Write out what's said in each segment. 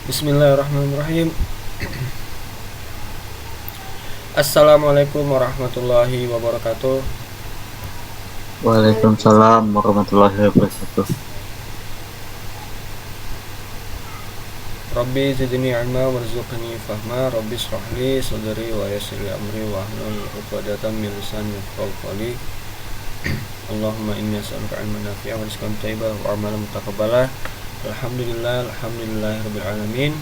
Bismillahirrahmanirrahim. Assalamualaikum warahmatullahi wabarakatuh. Waalaikumsalam warahmatullahi wabarakatuh. Rabbi zidni ilma warzuqni fahma. Rabbi shrah li sadri wa yassir li amri wahlul 'uqdatam min lisani yafqahu qawli. Allahumma inni as'aluka ilman nafi'an wa rizqan thayyiban wa amalan mutaqabbalan. Alhamdulillahirabbil alamin.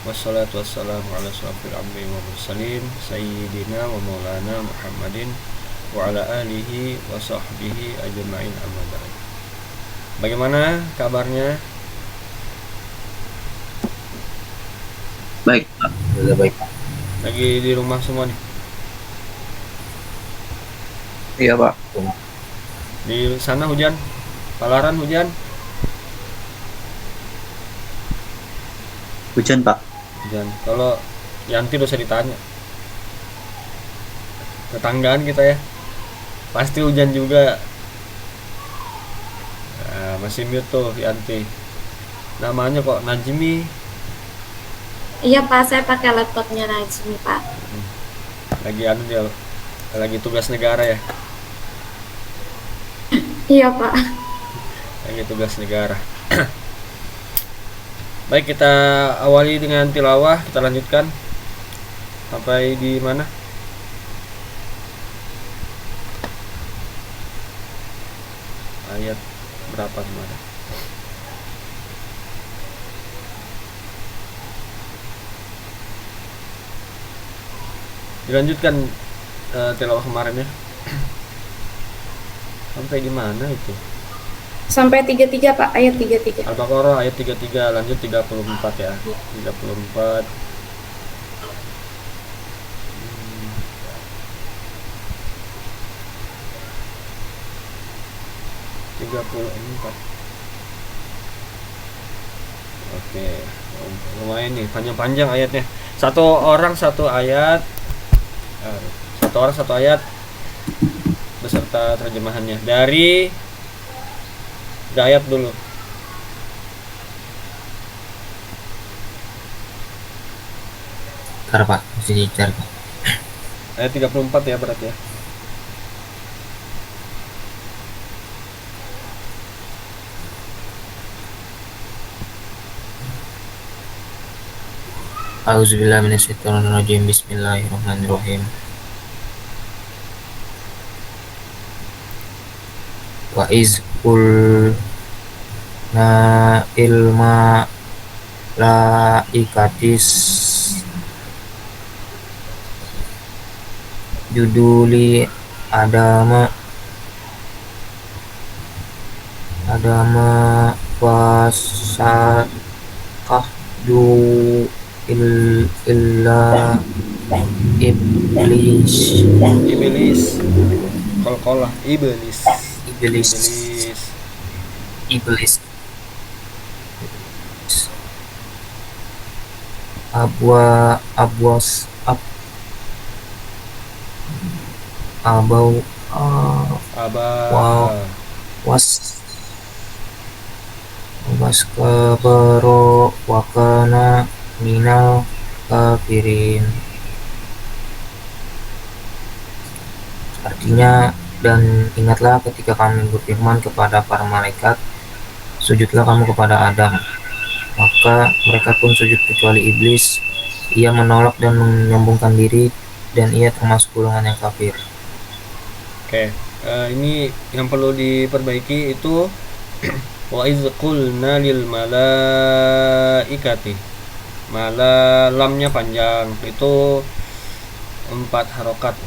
Wassalatu wassalamu ala asyrafil anbiya'i wal mursalin sayyidina wa maulana Muhammadin wa ala alihi wa sahbihi ajma'in amma ba'd. Bagaimana kabarnya? Baik, Pak. Sudah baik, Pak. Lagi di rumah semua nih. Iya, Pak. Di sana hujan? Palaran hujan? Hujan, Pak. Hujan. Kalau Yanti dosa ditanya. Tetanggaan kita ya. Pasti hujan juga. Nah, masih mute tuh Yanti. Namanya kok Najmi. Iya Pak, saya pakai laptopnya Najmi Pak. Lagi anu dia, lagi tugas negara ya. Iya Pak. Lagi tugas negara. Baik, kita awali dengan tilawah, kita lanjutkan sampai di mana? Ayat berapa kemarin? Dilanjutkan tilawah kemarin ya. Sampai di mana itu? Sampai 33 Pak, ayat 33. Al-Baqarah ayat 33, lanjut 34 ya. 34. 34. Oke, lumayan nih, panjang-panjang ayatnya. Satu orang satu ayat, satu orang satu ayat beserta terjemahannya. Dari ayat dulu. Bentar, Pak. Mesti dicari, Pak. Ayat 34 ya berarti ya. A'udzubillahi minasyaitonirrajim. Bismillahirrahmanirrahim. Wa iz qulna ilma laikatis juduli adama wasakah du illa iblis Iblis. Qalqalah iblis. iblis Iblis. iblis abwas abau Aba. wow was kabaro wakana minal kafirin. Artinya, dan ingatlah ketika kami berfirman kepada para malaikat, sujudlah kamu kepada Adam, maka mereka pun sujud kecuali iblis. Ia menolak dan menyombongkan diri, dan ia termasuk golongan yang kafir. Oke, ini yang perlu diperbaiki itu wa iz qulna lil malaikati. Lamnya panjang, itu 4 harokat.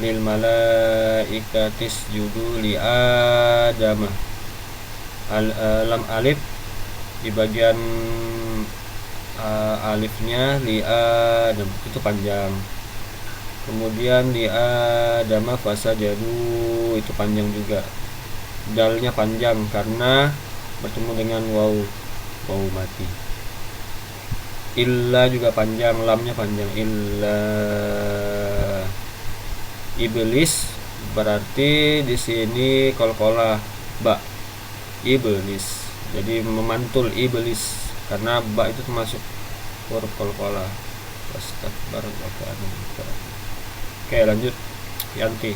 Lil malaikatis judu li adama. Lam alif di bagian alifnya li adam itu panjang. Kemudian di adama fasajadu itu panjang juga. Dalnya panjang karena bertemu dengan waw mati. Illa juga panjang, lamnya panjang. Illa iblis berarti di sini qalqalah ba iblis. Jadi memantul iblis karena ba itu termasuk huruf qalqalah. Wastakbar wa kana mukabbar. Oke, lanjut Yanti.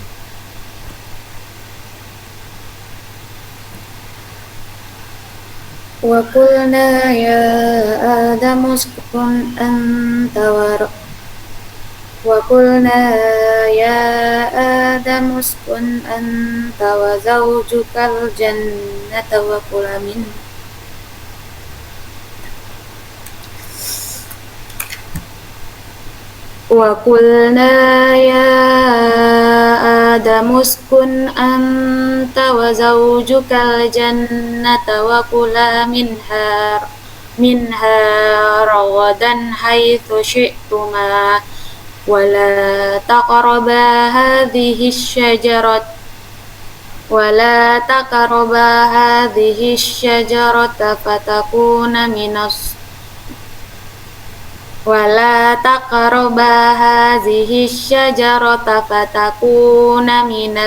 Wa qulna ya Adamu uskun anta wa zawjukal jannata wa kula min وقلنا يا آدم اسكن أنت وزوجك الجنة وكلا منها رغدا حيث شئتما ولا تقربا هذه الشجرة فتكون من ولا تقربا هذه الشجرة فتكون من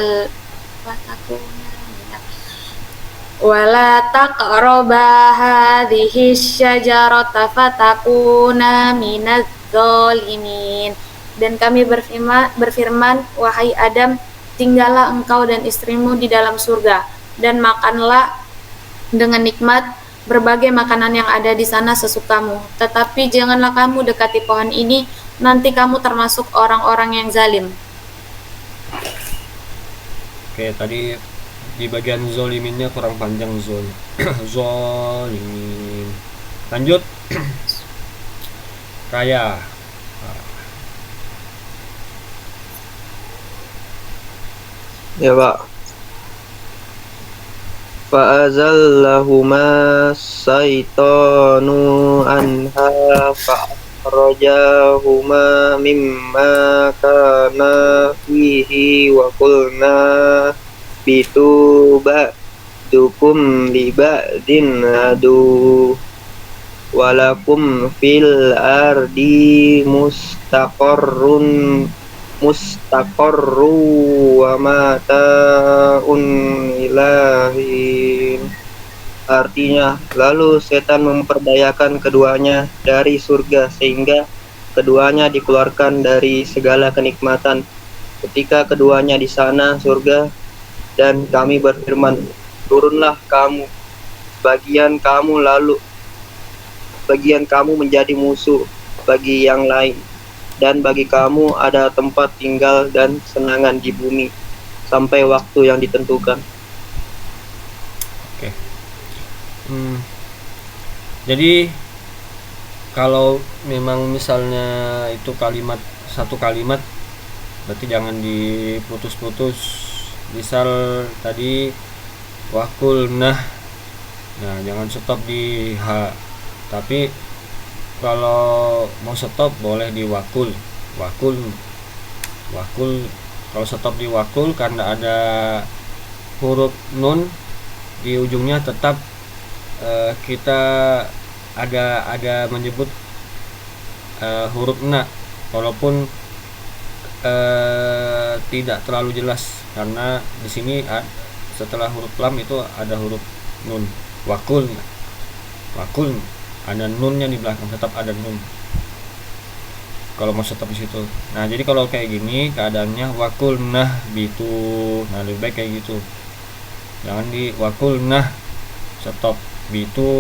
الظالمين. Dan kami berfirman, wahai Adam, tinggallah engkau dan istrimu di dalam surga, dan makanlah dengan nikmat berbagai makanan yang ada di sana sesukamu. Tetapi janganlah kamu dekati pohon ini, nanti kamu termasuk orang-orang yang zalim. Oke, tadi di bagian zoliminnya kurang panjang zolimin. Lanjut. Raya. Ya, Pak. Fa'azallahuma syaitanu anha fa'akhrajahuma mimma kana fihi wa qulna bitu ba'dukum li ba'din adu walakum fil ardi mustaqarru wa mata'un ilahin. Artinya, lalu setan memperdayakan keduanya dari surga sehingga keduanya dikeluarkan dari segala kenikmatan. Ketika keduanya di sana surga, dan kami berfirman, turunlah kamu, bagian kamu menjadi musuh bagi yang lain, dan bagi kamu ada tempat tinggal dan senangan di bumi sampai waktu yang ditentukan. Oke. Jadi kalau memang misalnya itu satu kalimat berarti jangan diputus-putus. Misal tadi wakulnah, nah jangan stop di H, tapi kalau mau stop boleh di wakul. Kalau stop di wakul karena ada huruf nun di ujungnya, tetap kita ada menyebut huruf na, walaupun tidak terlalu jelas karena di sini setelah huruf lam itu ada huruf nun. Wakul ada nunnya di belakang, tetap ada nun kalau mau stop di situ. Nah, jadi kalau kayak gini keadaannya wakulnah bitu. Nah, lebih baik kayak gitu. Jangan di wakulnah stop bitu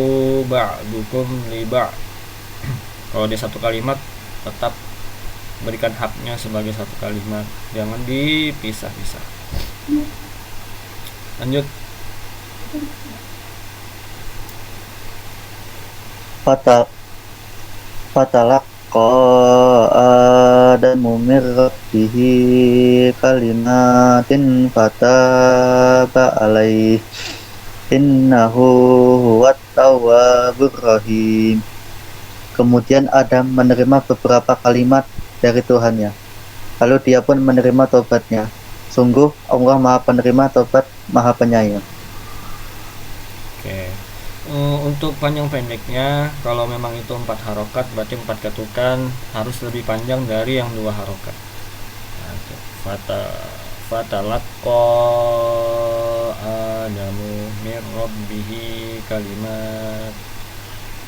ba'dukum li ba'. Kalau dia satu kalimat tetap berikan haknya sebagai satu kalimat, jangan dipisah-pisah. Lanjut. Fatalaqa Adamu min rabbihi kalimatin fataba alaihi innahu huwat tawwabur rahim. Kemudian Adam menerima beberapa kalimat dari Tuhannya, lalu dia pun menerima tobatnya. Sungguh Allah Maha Penerima Tobat, Maha Penyayang. Oke. Untuk panjang pendeknya, kalau memang itu 4 harokat berarti 4 ketukan harus lebih panjang dari yang 2 harokat. Fatalaqqa Adamu min rabbihi kalimat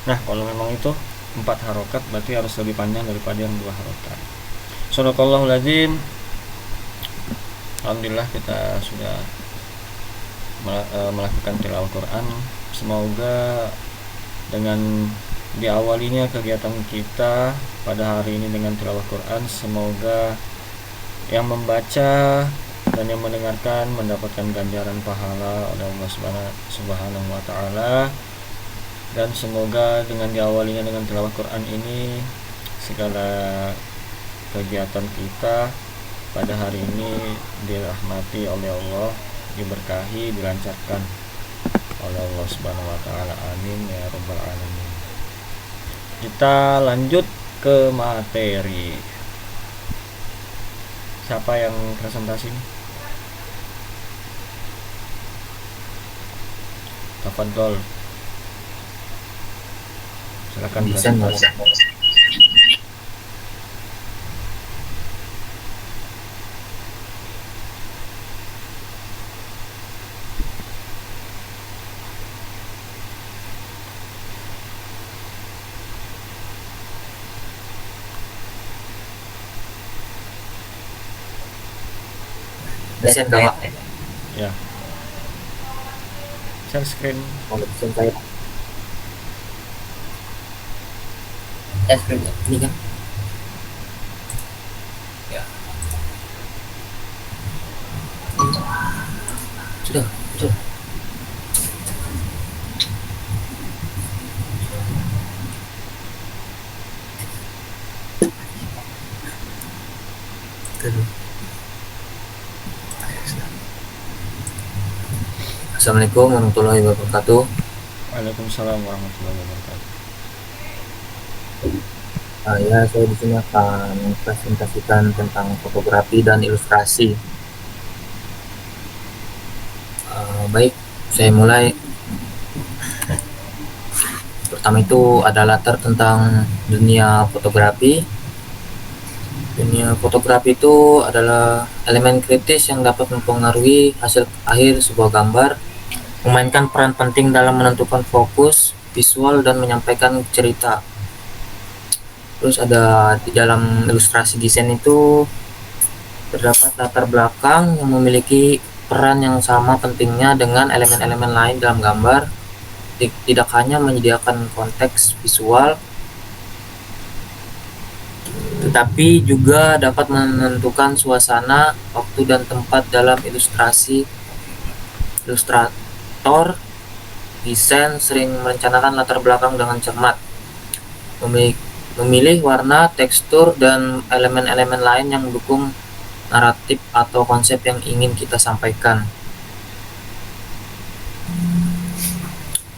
Nah, kalau memang itu 4 harokat berarti harus lebih panjang daripada yang 2 harokat. Shadaqallahul azim. Alhamdulillah kita sudah melakukan tilawah Quran. Semoga dengan diawalinya kegiatan kita pada hari ini dengan tilawah Quran, semoga yang membaca dan yang mendengarkan mendapatkan ganjaran pahala oleh Allah Subhanahu wa taala. Dan semoga dengan diawalinya dengan tilawah Quran ini, segala kegiatan kita pada hari ini dirahmati oleh Allah, diberkahi, dilancarkan oleh Allah Subhanahu wa taala. Amin ya rabbal alamin. Kita lanjut ke materi. Siapa yang presentasi ini? Tafadhol. Silakan presentasi. Desain kayak Ya. Share screen. desain kayak screen ini kan ya sudah. Assalamualaikum warahmatullahi wabarakatuh. Waalaikumsalam warahmatullahi wabarakatuh. Saya di sini akan mempresentasikan tentang fotografi dan ilustrasi. Baik, saya mulai. Pertama itu ada latar tentang dunia fotografi. Dunia fotografi itu adalah elemen kritis yang dapat mempengaruhi hasil akhir sebuah gambar, memainkan peran penting dalam menentukan fokus, visual, dan menyampaikan cerita. Terus ada di dalam ilustrasi desain itu terdapat latar belakang yang memiliki peran yang sama pentingnya dengan elemen-elemen lain dalam gambar, tidak hanya menyediakan konteks visual, tetapi juga dapat menentukan suasana, waktu, dan tempat dalam ilustrasi. Ilustrator desain sering merencanakan latar belakang dengan cermat, memilih warna, tekstur, dan elemen-elemen lain yang mendukung naratif atau konsep yang ingin kita sampaikan.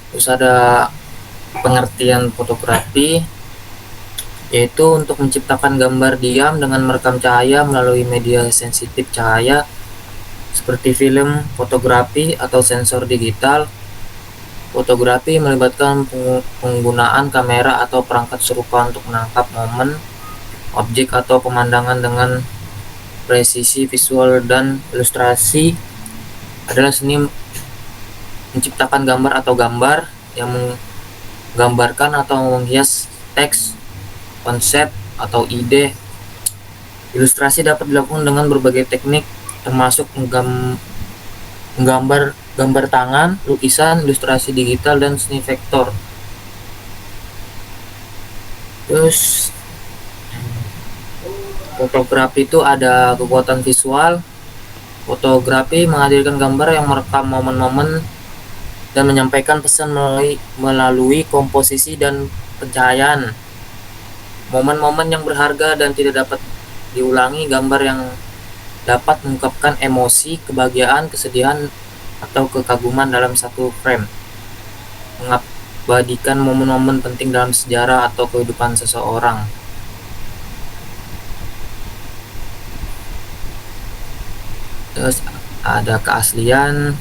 Terus ada pengertian fotografi, yaitu untuk menciptakan gambar diam dengan merekam cahaya melalui media sensitif cahaya seperti film, fotografi, atau sensor digital. Fotografi melibatkan penggunaan kamera atau perangkat serupa untuk menangkap momen, objek, atau pemandangan dengan presisi visual. Dan ilustrasi adalah seni menciptakan gambar atau gambar yang menggambarkan atau menghias teks, konsep, atau ide. Ilustrasi dapat dilakukan dengan berbagai teknik, termasuk menggambar gambar tangan, lukisan, ilustrasi digital, dan seni vektor. Terus fotografi itu ada kekuatan visual. Fotografi menghadirkan gambar yang merekam momen-momen dan menyampaikan pesan melalui komposisi dan pencahayaan. Momen-momen yang berharga dan tidak dapat diulangi, gambar yang dapat mengungkapkan emosi, kebahagiaan, kesedihan, atau kekaguman dalam satu frame, mengabadikan momen-momen penting dalam sejarah atau kehidupan seseorang. Terus ada keaslian.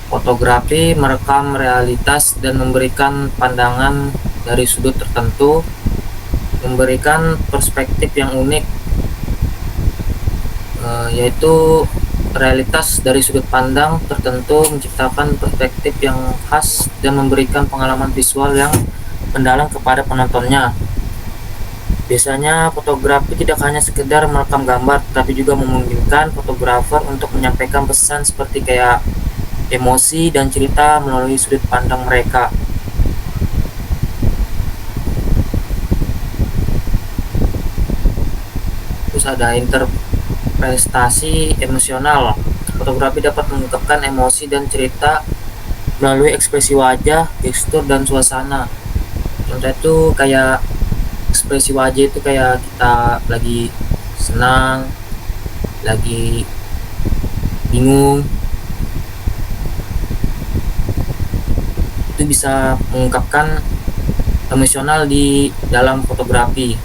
Fotografi merekam realitas dan memberikan pandangan dari sudut tertentu, memberikan perspektif yang unik, yaitu realitas dari sudut pandang tertentu, menciptakan perspektif yang khas, dan memberikan pengalaman visual yang mendalam kepada penontonnya. Biasanya fotografi tidak hanya sekedar merekam gambar, tapi juga memungkinkan fotografer untuk menyampaikan pesan seperti kayak emosi dan cerita melalui sudut pandang mereka. Terus ada interpretasi emosional. Fotografi dapat mengungkapkan emosi dan cerita melalui ekspresi wajah, gestur, dan suasana. Contoh itu kayak ekspresi wajah itu kayak kita lagi senang, lagi bingung. Itu bisa mengungkapkan emosional di dalam fotografi.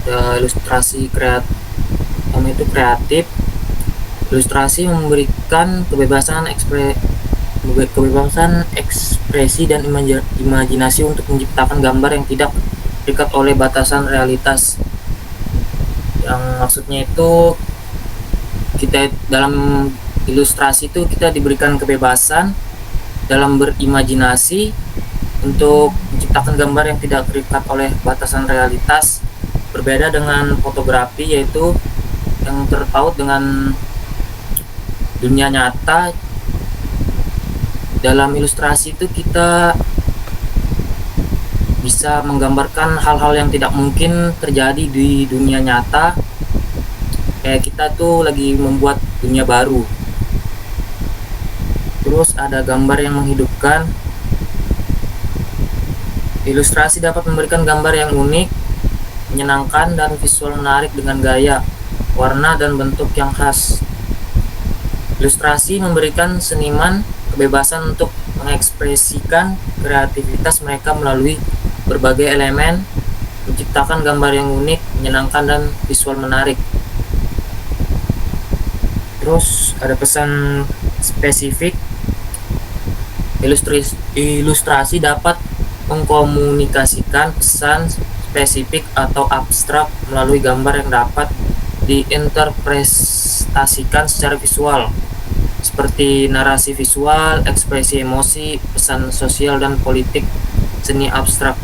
Ilustrasi kreatif. Ilustrasi memberikan kebebasan ekspresi dan imajinasi untuk menciptakan gambar yang tidak terikat oleh batasan realitas. Yang maksudnya itu kita dalam ilustrasi itu kita diberikan kebebasan dalam berimajinasi untuk menciptakan gambar yang tidak terikat oleh batasan realitas. Berbeda dengan fotografi, yaitu yang terpaut dengan dunia nyata. Dalam ilustrasi itu kita bisa menggambarkan hal-hal yang tidak mungkin terjadi di dunia nyata, kayak kita tuh lagi membuat dunia baru. Terus ada gambar yang menghidupkan. Ilustrasi dapat memberikan gambar yang unik, menyenangkan, dan visual menarik dengan gaya, warna, dan bentuk yang khas. Ilustrasi memberikan seniman kebebasan untuk mengekspresikan kreativitas mereka melalui berbagai elemen, menciptakan gambar yang unik, menyenangkan, dan visual menarik. Terus ada pesan spesifik. Ilustrasi dapat mengkomunikasikan pesan spesifik atau abstrak melalui gambar yang dapat diinterpretasikan secara visual, seperti narasi visual, ekspresi emosi, pesan sosial, dan politik seni abstrak.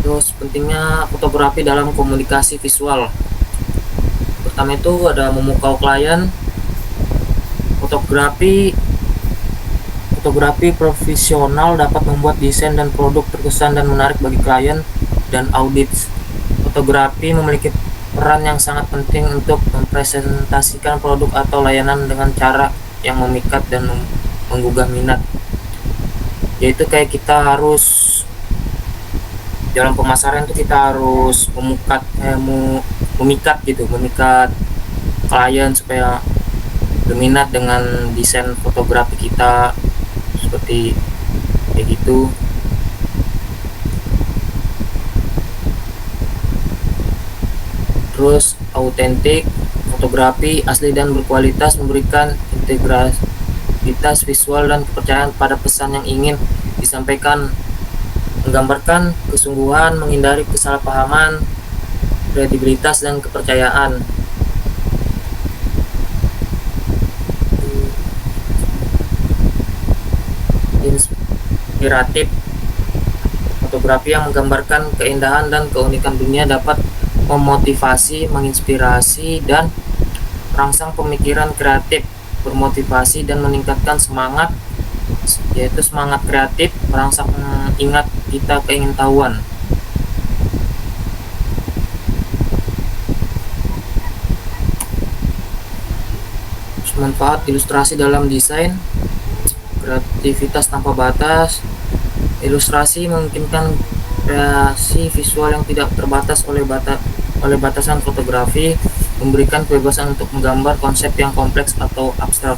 Terus pentingnya fotografi dalam komunikasi visual. Pertama itu ada memukau klien. Fotografi profesional dapat membuat desain dan produk terkesan dan menarik bagi klien dan audit. Fotografi memiliki peran yang sangat penting untuk mempresentasikan produk atau layanan dengan cara yang memikat dan menggugah minat. Yaitu kayak kita harus dalam pemasaran itu kita harus memikat klien supaya berminat dengan desain fotografi kita, seperti kayak gitu. Terus autentik. Fotografi asli dan berkualitas memberikan integritas visual dan kepercayaan pada pesan yang ingin disampaikan, menggambarkan kesungguhan, menghindari kesalahpahaman, kredibilitas, dan kepercayaan. Inspiratif. Fotografi yang menggambarkan keindahan dan keunikan dunia dapat memotivasi, menginspirasi, dan merangsang pemikiran kreatif, bermotivasi, dan meningkatkan semangat, yaitu semangat kreatif, merangsang ingat kita keingintahuan. Manfaat ilustrasi dalam desain. Kreativitas tanpa batas. Ilustrasi memungkinkan kreasi visual yang tidak terbatas oleh batasan fotografi, memberikan kebebasan untuk menggambar konsep yang kompleks atau abstrak.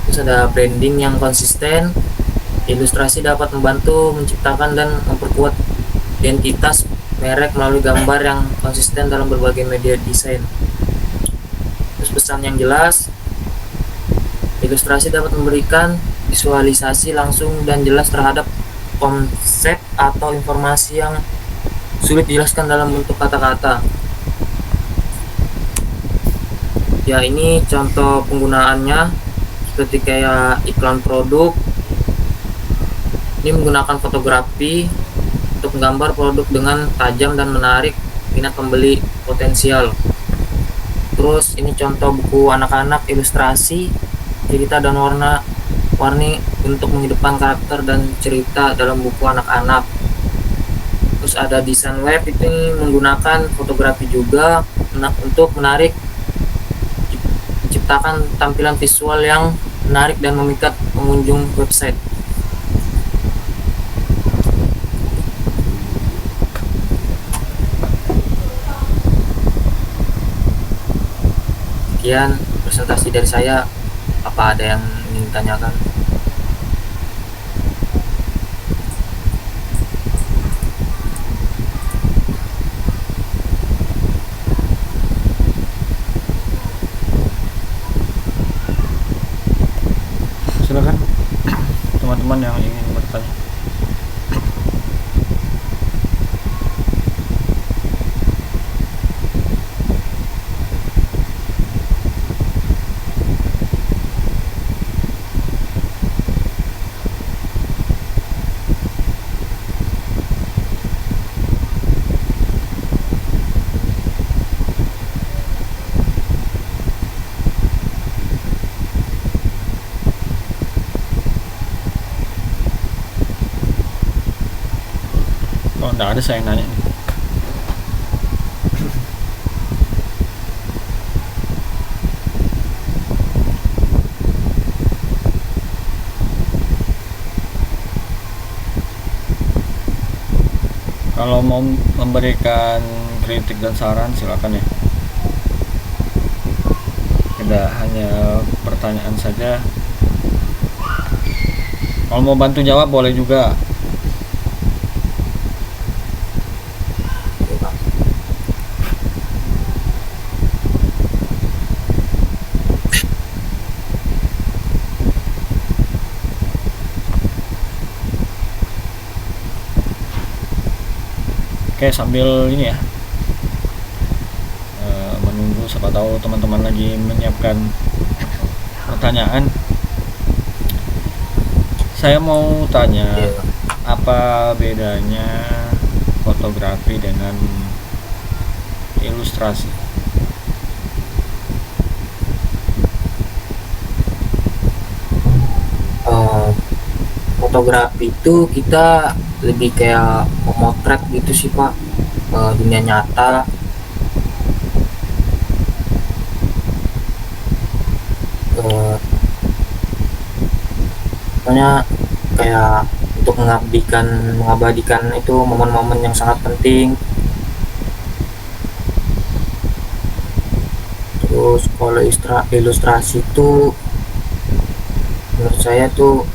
Terus ada branding yang konsisten. Ilustrasi dapat membantu menciptakan dan memperkuat identitas merek melalui gambar yang konsisten dalam berbagai media desain. Terus memutus pesan yang jelas. Ilustrasi dapat memberikan visualisasi langsung dan jelas terhadap konsep atau informasi yang sulit dijelaskan dalam bentuk kata-kata. Ya, ini contoh penggunaannya seperti kayak iklan produk. Ini menggunakan fotografi untuk menggambar produk dengan tajam dan menarik minat pembeli potensial. Terus ini contoh buku anak-anak, ilustrasi, cerita dan warni untuk menghidupkan karakter dan cerita dalam buku anak-anak. Terus ada desain web, ini menggunakan fotografi juga untuk menarik, menciptakan tampilan visual yang menarik dan memikat pengunjung website. Sekian presentasi dari saya. Apa ada yang ingin ditanyakan? Silakan teman-teman yang ingin bertanya. Kalau nggak ada saya yang nanya nih. Kalau mau memberikan kritik dan saran silakan ya. Tidak hanya pertanyaan saja. Kalau mau bantu jawab boleh juga. Oke, sambil ini ya menunggu, siapa tahu teman-teman lagi menyiapkan pertanyaan. Saya mau tanya, apa bedanya fotografi dengan ilustrasi? Fotografi itu kita lebih kayak memotret gitu sih Pak, dunia nyata. Pokoknya kayak untuk mengabadikan itu momen-momen yang sangat penting. Terus kalau ilustrasi itu menurut saya tuh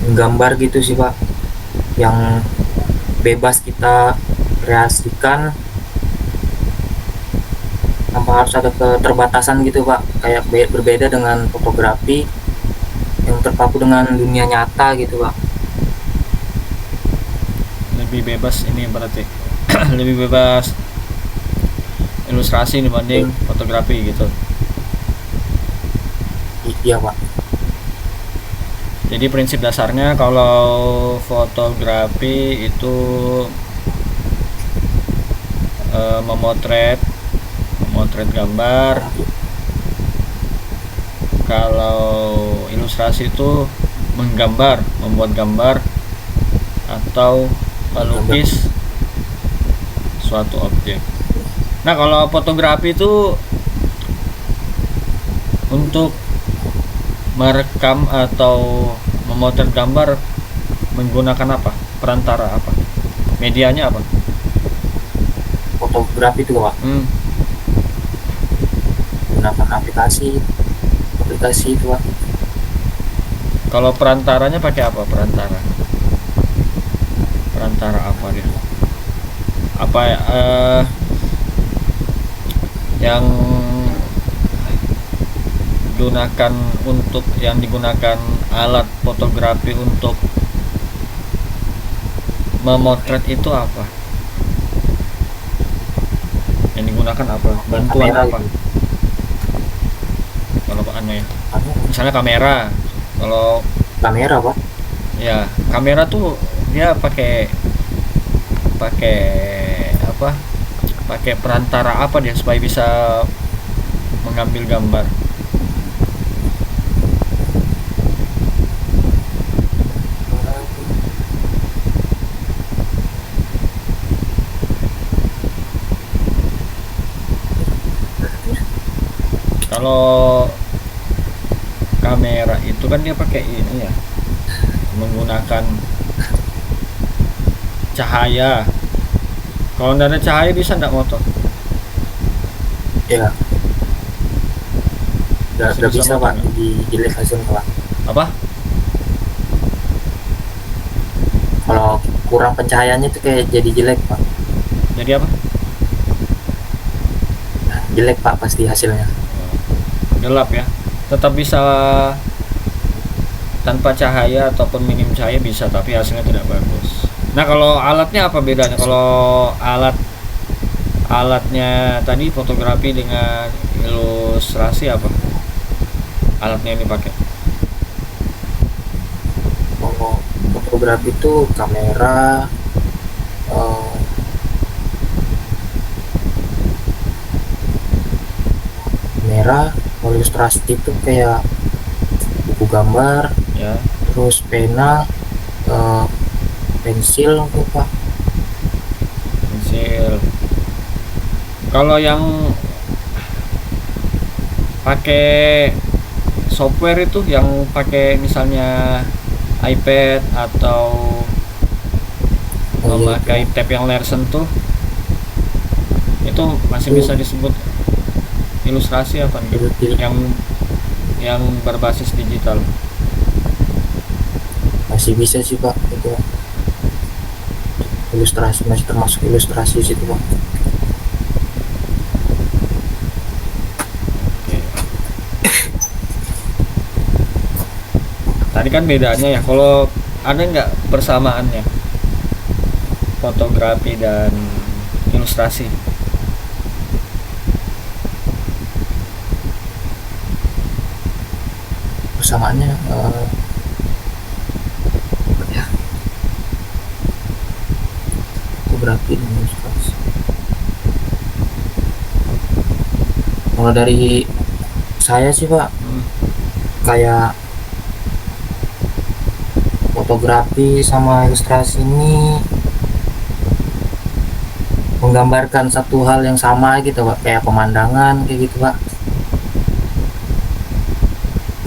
gambar gitu sih Pak, yang bebas kita kreasikan tanpa harus ada keterbatasan gitu Pak. Kayak berbeda dengan fotografi yang terpaku dengan dunia nyata gitu Pak. Lebih bebas ini berarti lebih bebas ilustrasi dibanding fotografi gitu. Iya Pak. Jadi prinsip dasarnya kalau fotografi itu memotret gambar. Kalau ilustrasi itu membuat gambar atau melukis suatu objek. Nah, kalau fotografi itu untuk merekam atau memotret gambar menggunakan apa? Perantara apa? Medianya apa? Fotografi itu Pak, gunakan aplikasi itu Pak. Kalau perantaranya pakai apa? Perantara apa dia? Apa yang digunakan alat fotografi untuk memotret itu apa? Yang digunakan apa? Bantuan Kamera apa? gitu. Kalau ya, Apa? misalnya kamera. Kalau Kamera Pak. ya kamera tuh dia pakai apa? Pakai perantara apa dia supaya bisa mengambil gambar? Kalau kamera itu kan dia pakai ini ya, menggunakan cahaya. Kalau nggak ada cahaya bisa nggak moto? Ya, udah bisa moto Pak, nggak? di jelek hasilnya Pak. Apa? Kalau kurang pencahayaannya itu kayak jadi jelek Pak. Jadi apa? Jelek Pak pasti hasilnya. Gelap ya. Tetap bisa tanpa cahaya ataupun minim cahaya bisa, tapi hasilnya tidak bagus. Nah, kalau alatnya apa bedanya? Kalau alatnya tadi fotografi dengan ilustrasi apa? Alatnya yang dipakai. Kalau fotografi itu kamera, eh, kalau ilustrasi itu kayak buku gambar, Ya, terus pena, eh, pensil gitu Pak. pensil. Kalau yang pakai software itu, yang pakai misalnya iPad atau Oh, iya, memakai tab yang layar sentuh, itu masih bisa disebut ilustrasi apa nih? Yang berbasis digital. masih bisa sih Pak itu. Ilustrasi masih termasuk ilustrasi situ Pak. Oke. Tadi kan bedanya ya, kalau ada nggak persamaannya fotografi dan ilustrasi? Persamaannya ya, fotografi dan ilustrasi. Kalau dari saya sih Pak, kayak fotografi sama ilustrasi ini menggambarkan satu hal yang sama gitu Pak, kayak pemandangan kayak gitu Pak.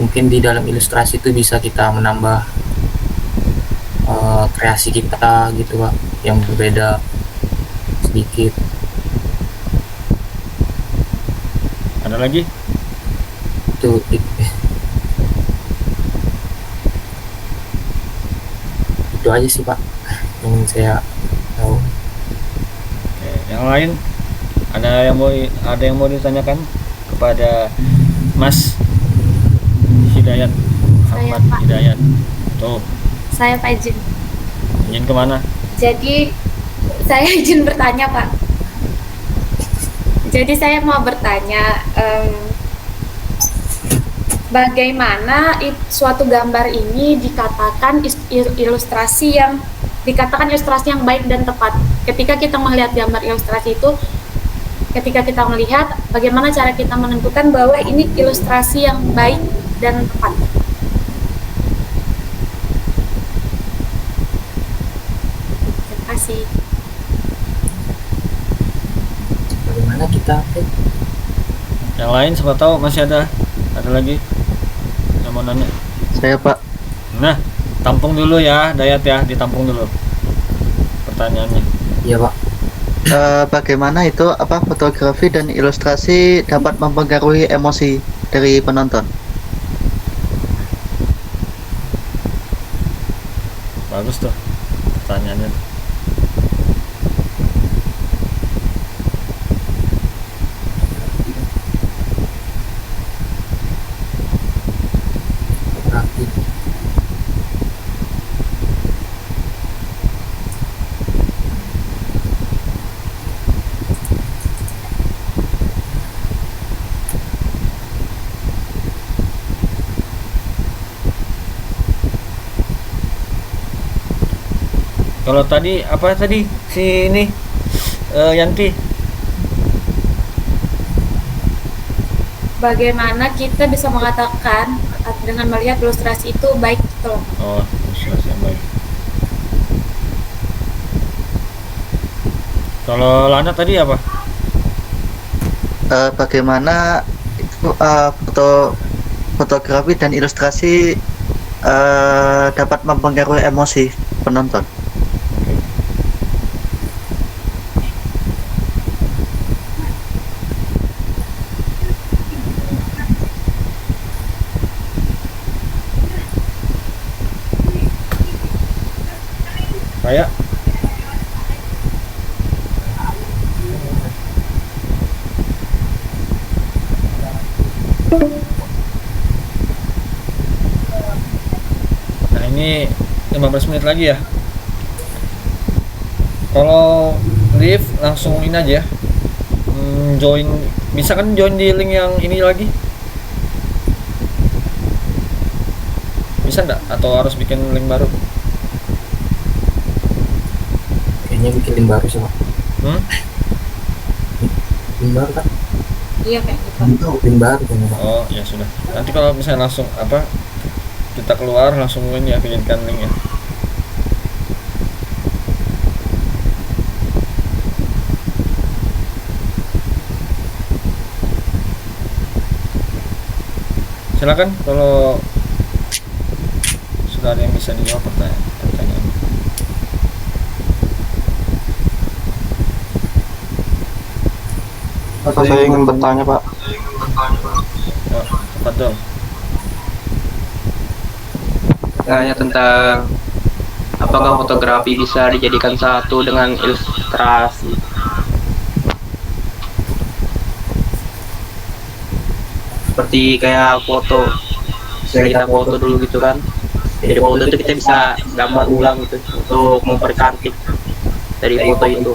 Mungkin di dalam ilustrasi itu bisa kita menambah kreasi kita gitu Pak, yang berbeda sedikit. Ada lagi? Itu aja sih Pak yang saya tahu. Oke, yang lain ada yang mau ditanyakan kepada Mas Hidayat Saya, Ahmad Pak. Hidayat? Tuh, Saya Pak izin. ingin kemana? Jadi saya izin bertanya Pak. Jadi saya mau bertanya, bagaimana suatu gambar ini dikatakan ilustrasi yang baik dan tepat. Ketika kita melihat gambar ilustrasi itu, ketika kita melihat, bagaimana cara kita menentukan bahwa ini ilustrasi yang baik dan tepat. Terima kasih. Bagaimana kita Yang lain siapa tahu masih ada lagi yang mau nanya. Saya Pak. Nah, tampung dulu ya, Dayat ya, ditampung dulu pertanyaannya. Iya Pak. Bagaimana itu fotografi dan ilustrasi dapat mempengaruhi emosi dari penonton? Bagus tuh pertanyaannya. Kalau tadi apa tadi si ini Yanti? Bagaimana kita bisa mengatakan dengan melihat ilustrasi itu baik gitu loh. Oh, ilustrasi yang baik. Kalau Lana tadi apa? Bagaimana itu fotografi dan ilustrasi dapat mempengaruhi emosi penonton. Kayak nah ini 15 menit lagi ya. Kalau live langsung ini aja. Join, bisa kan join di link yang ini lagi? Bisa enggak? Atau harus bikin link baru? Kayaknya bikin link baru sih Pak. Link baru kan? Iya kayak gitu. Link baru kan Pak. Oh ya sudah. Nanti kalau misalnya langsung apa kita keluar langsung ini ya bikinkan link ya. Silakan kalau sudah ada yang bisa dijawab pertanyaan. Saya ingin bertanya, Pak. Oh, Fadol. Tanya tentang apakah fotografi bisa dijadikan satu dengan ilustrasi? Seperti kayak foto, misalnya kita foto dulu gitu kan. Dari foto itu kita bisa gambar ulang gitu untuk mempercantik dari foto itu.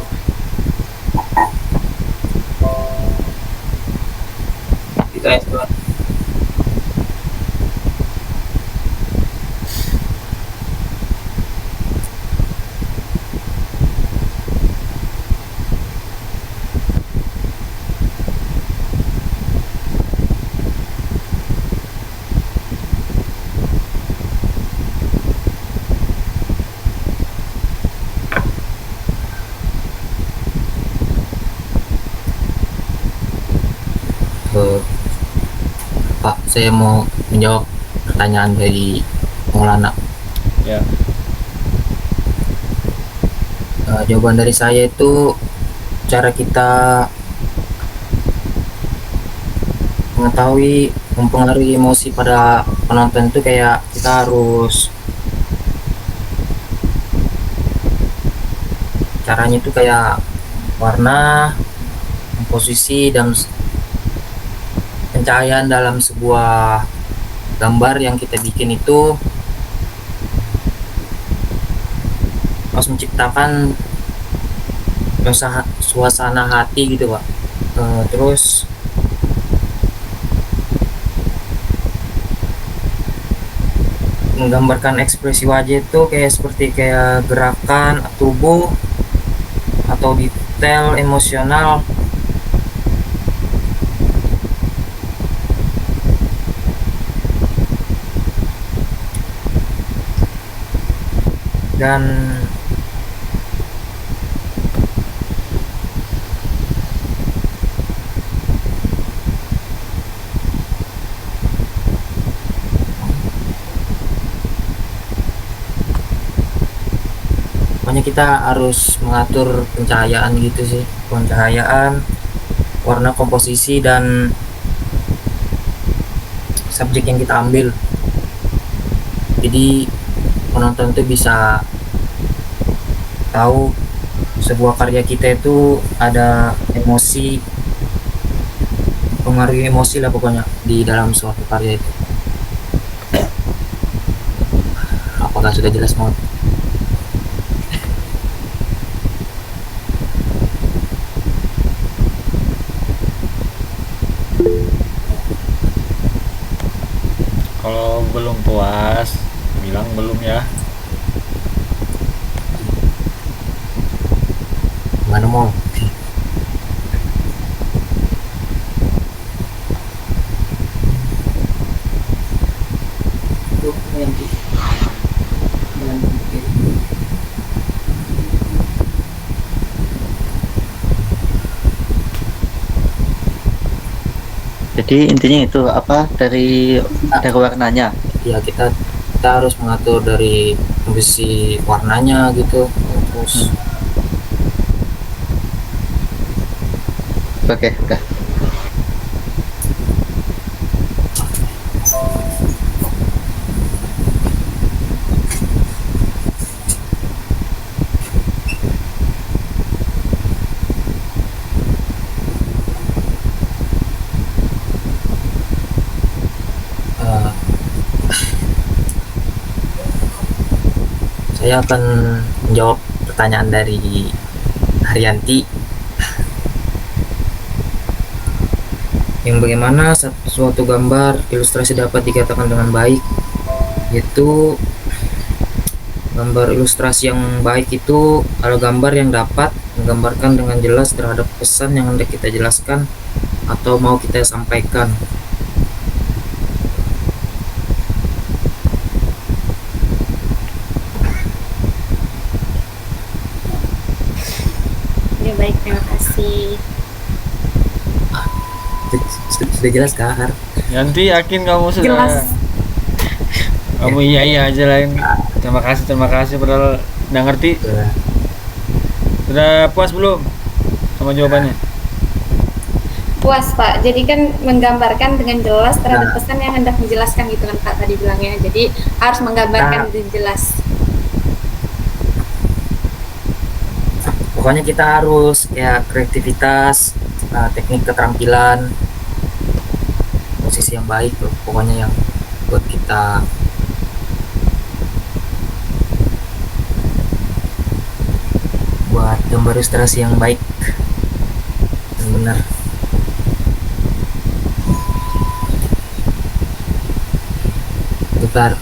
Gitu ya, Pak. Pak, saya mau menjawab pertanyaan dari Maulana. Ya. Jawaban dari saya itu cara kita mengetahui mempengaruhi emosi pada penonton itu kayak kita harus caranya itu kayak warna, komposisi dan pencahayaan dalam sebuah gambar yang kita bikin itu harus menciptakan suasana hati gitu Pak. Terus menggambarkan ekspresi wajah itu kayak seperti kayak gerakan tubuh atau detail emosional dan pokoknya kita harus mengatur pencahayaan gitu sih, pencahayaan, warna, komposisi dan subjek yang kita ambil, jadi penonton tuh bisa tahu sebuah karya kita itu ada emosi, pengaruh emosi lah pokoknya di dalam suatu karya itu. Apakah sudah jelas mau? Kalau belum puas bilang belum ya. mall. Jadi intinya itu apa dari warnanya. Ya kita harus mengatur dari komposisi warnanya gitu, terus Oke, udah. eh, saya akan menjawab pertanyaan dari Haryanti, yang bagaimana suatu gambar ilustrasi dapat dikatakan dengan baik. Yaitu gambar ilustrasi yang baik itu adalah gambar yang dapat menggambarkan dengan jelas terhadap pesan yang hendak kita jelaskan atau mau kita sampaikan. Ya baik, terima kasih. Sudah jelas kah, Har? Nanti yakin kamu sudah. Jelas. Kamu iya aja lah. Terima kasih padahal udah ngerti. Sudah puas belum sama jawabannya? Puas Pak, jadi kan menggambarkan dengan jelas terhadap pesan yang hendak dijelaskan gitu kan Pak tadi bilangnya. Jadi harus menggambarkan dengan jelas. Pokoknya kita harus kayak kreativitas, teknik keterampilan, posisi yang baik loh. Pokoknya yang buat kita buat gambar ilustrasi yang baik dan benar. Bentar.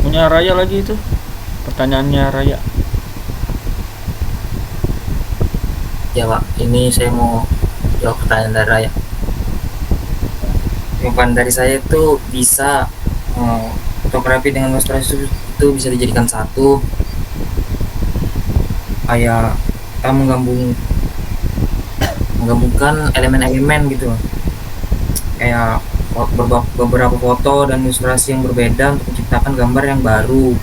Punya Raya lagi itu. Pertanyaannya Raya. Ya Pak, ini saya mau jawab pertanyaan dari Raya. Jawaban dari saya itu bisa fotografi dengan ilustrasi itu bisa dijadikan satu, kayak kita menggabungkan elemen-elemen gitu, kayak beberapa foto dan ilustrasi yang berbeda untuk menciptakan gambar yang baru.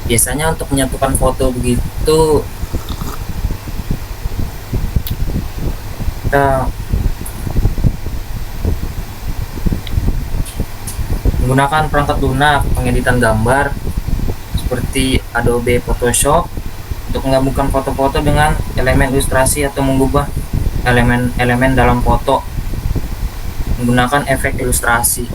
Biasanya untuk menyatukan foto begitu kita menggunakan perangkat lunak pengeditan gambar seperti Adobe Photoshop untuk menggabungkan foto-foto dengan elemen ilustrasi atau mengubah elemen-elemen dalam foto menggunakan efek ilustrasi.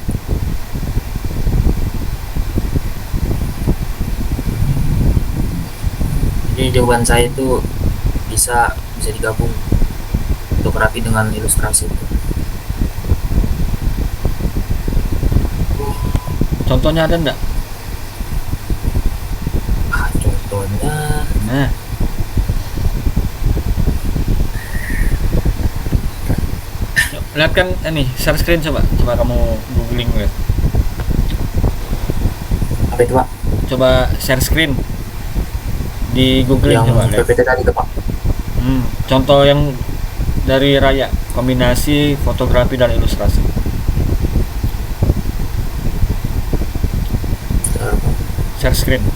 Jadi jawaban saya itu bisa digabung fotografi dengan ilustrasi itu. Contohnya ada enggak? Contohnya Nah, lihat kan ini share screen, coba kamu googling lihat. apa itu Pak? Coba share screen Di googling yang coba lihat. PPT tadi tuh Pak. Contoh yang dari Raya, kombinasi fotografi dan ilustrasi. Share screen.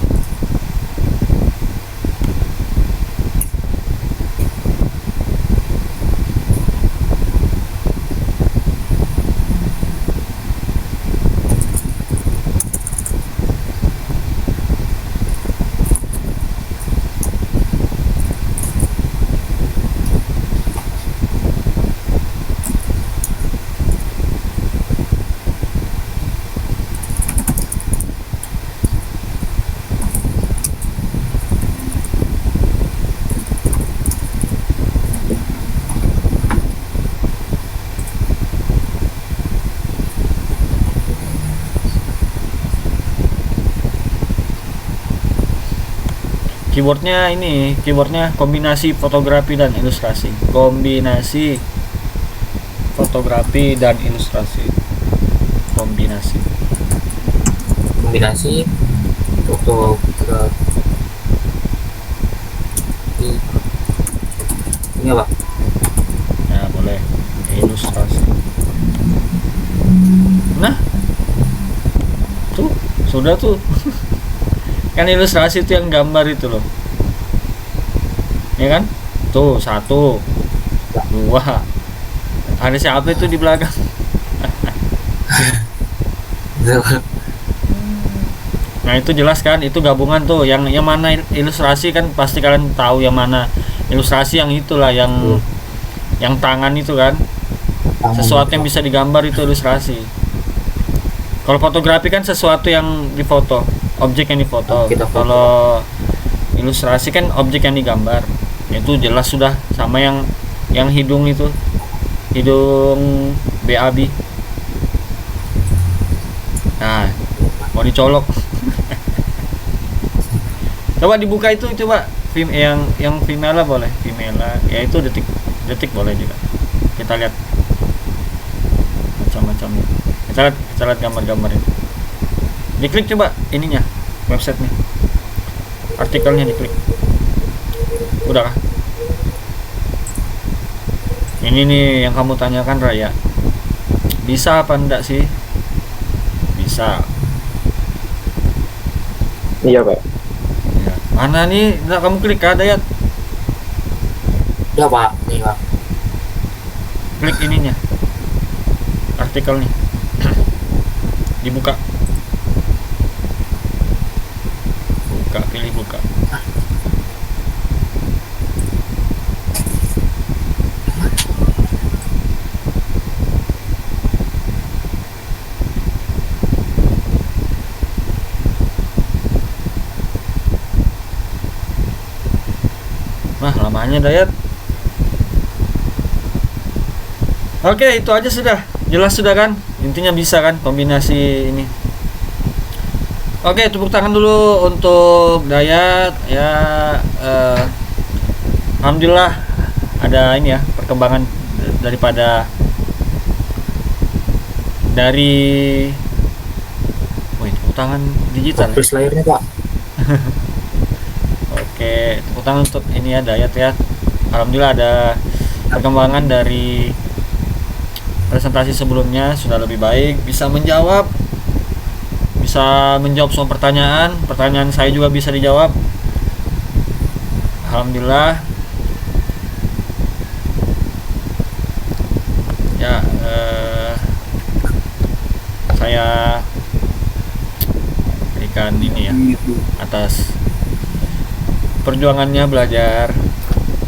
Keywordnya kombinasi fotografi dan ilustrasi. Kombinasi fotografi dan ilustrasi. Kombinasi fotografi ini Pak. Nah, boleh. Ilustrasi. Nah, tuh sudah tuh. Kan ilustrasi itu yang gambar itu loh, ya kan? Tuh 1, 2. Ada siapa itu di belakang? Nah, itu jelas kan, itu gabungan tuh. Yang mana ilustrasi kan pasti kalian tahu yang mana ilustrasi, yang itulah yang tangan itu kan. Sesuatu yang bisa digambar itu ilustrasi. Kalau fotografi kan sesuatu yang difoto, objek yang difoto. Kalau ilustrasi kan objek yang digambar. Itu jelas sudah, sama yang hidung itu. Hidung BAB. Nah, mau dicolok. Coba dibuka itu, coba yang Vimela boleh, Vimela. Ya itu detik boleh juga. Kita lihat macam-macamnya. Kita lihat gambar-gambarnya. Diklik coba ininya, websitenya, artikelnya diklik. Udah kah? Ini nih yang kamu tanyakan Raya. Bisa apa enggak sih? Bisa. Iya Pak. Ya. Mana nih? Enggak, kamu klik ke Dayat. Ya Pak, nih Pak. Klik ininya, artikelnya. Dibuka. Pilih buka. Nah, lamanya Dayat. Oke, itu aja sudah. Jelas sudah kan? Intinya bisa kan kombinasi ini. Oke, tepuk tangan dulu untuk Dayat ya. Alhamdulillah ada ini ya, perkembangan dari tepuk tangan digital. Hapus layarnya Pak. Oke, tepuk tangan untuk ini ya Dayat ya. Alhamdulillah ada perkembangan dari presentasi sebelumnya, sudah lebih baik, bisa menjawab semua pertanyaan saya juga bisa dijawab. Alhamdulillah ya. Saya berikan ini ya atas perjuangannya belajar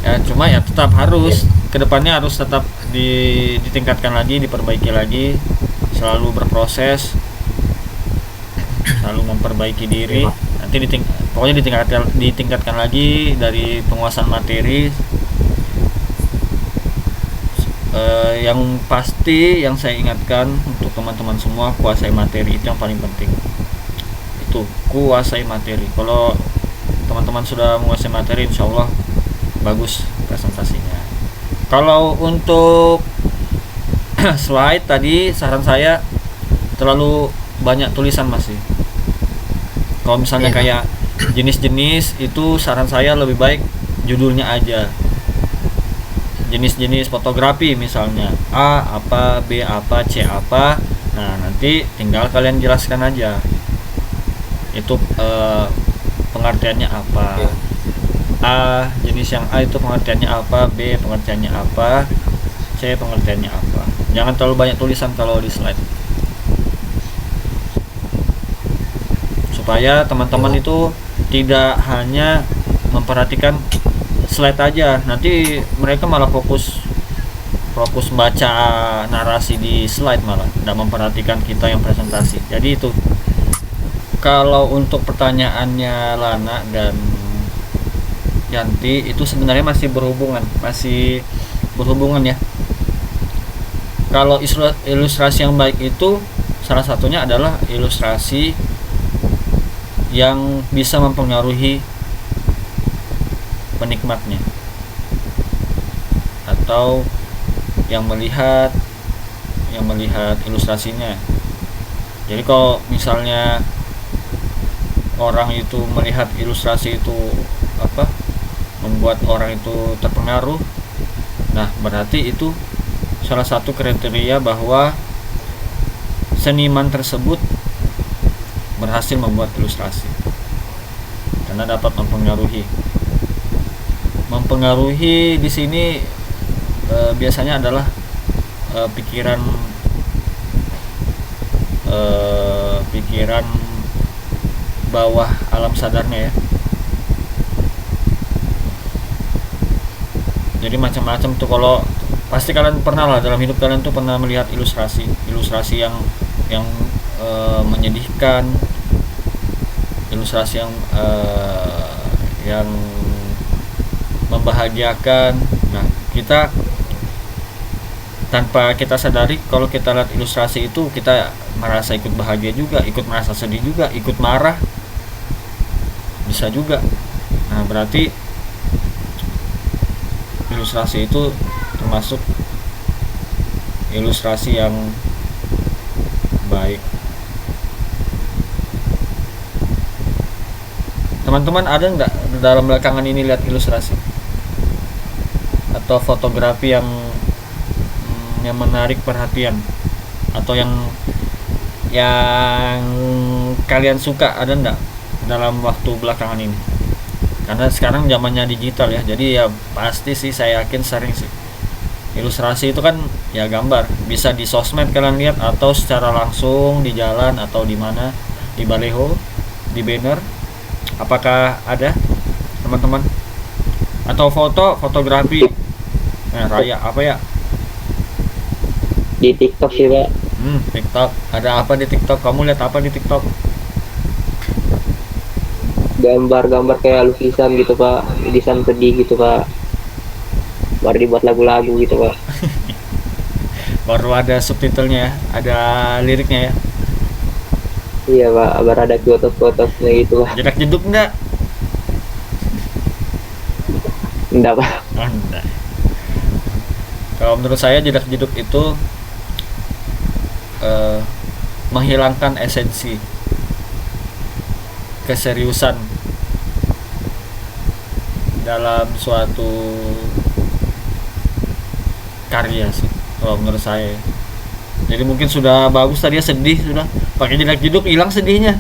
ya. Cuma ya tetap harus kedepannya harus tetap ditingkatkan lagi, diperbaiki lagi, selalu berproses, selalu memperbaiki diri. Nanti pokoknya ditingkatkan lagi dari penguasaan materi. Yang pasti yang saya ingatkan untuk teman-teman semua, kuasai materi, itu yang paling penting. Itu kuasai materi. Kalau teman-teman sudah menguasai materi, insya Allah bagus presentasinya. Kalau untuk slide tadi, saran saya terlalu banyak tulisan masih. Kalau misalnya kayak jenis-jenis itu saran saya lebih baik judulnya aja. Jenis-jenis fotografi misalnya A apa, B apa, C apa. Nah, nanti tinggal kalian jelaskan aja itu pengertiannya apa. Oke. A, jenis yang A itu pengertiannya apa, B pengertiannya apa, C pengertiannya apa. Jangan terlalu banyak tulisan kalau di slide, supaya teman-teman itu tidak hanya memperhatikan slide aja, nanti mereka malah fokus baca narasi di slide, malah tidak memperhatikan kita yang presentasi. Jadi itu, kalau untuk pertanyaannya Lana dan Yanti itu sebenarnya masih berhubungan ya. Kalau ilustrasi yang baik itu salah satunya adalah ilustrasi yang bisa mempengaruhi penikmatnya atau yang melihat ilustrasinya. Jadi kalau misalnya orang itu melihat ilustrasi itu membuat orang itu terpengaruh, nah berarti itu salah satu kriteria bahwa seniman tersebut berhasil membuat ilustrasi karena dapat mempengaruhi di sini biasanya adalah pikiran bawah alam sadarnya ya. Jadi macam-macam tuh, kalau pasti kalian pernah lah dalam hidup kalian tuh pernah melihat ilustrasi yang menyedihkan, ilustrasi yang membahagiakan. Nah, kita tanpa kita sadari kalau kita lihat ilustrasi itu kita merasa ikut bahagia juga, ikut merasa sedih juga, ikut marah bisa juga. Nah, berarti ilustrasi itu termasuk ilustrasi yang baik. Teman-teman ada nggak dalam belakangan ini lihat ilustrasi atau fotografi yang menarik perhatian atau yang kalian suka, ada nggak dalam waktu belakangan ini? Karena sekarang zamannya digital ya, jadi ya pasti sih, saya yakin sering sih. Ilustrasi itu kan ya gambar, bisa di sosmed kalian lihat atau secara langsung di jalan atau di mana, di baleho, di banner. Apakah ada teman-teman? Atau fotografi? Nah, Raya apa ya? Di TikTok sih Pak. TikTok. Ada apa di TikTok? Kamu lihat apa di TikTok? Gambar-gambar kayak lukisan gitu Pak, lukisan sedih gitu Pak, baru dibuat lagu-lagu gitu Pak. Baru ada subtitlenya ya, ada liriknya ya. Iya Pak, baru ada foto-fotonya gitu Pak. Jedak jeduk enggak? Enggak Pak. Oh, enggak. Kalau menurut saya jedak jeduk itu menghilangkan esensi keseriusan dalam suatu karya sih, kalau menurut saya. Jadi mungkin sudah bagus tadi ya, sedih, sudah pakai jedak jeduk hilang sedihnya.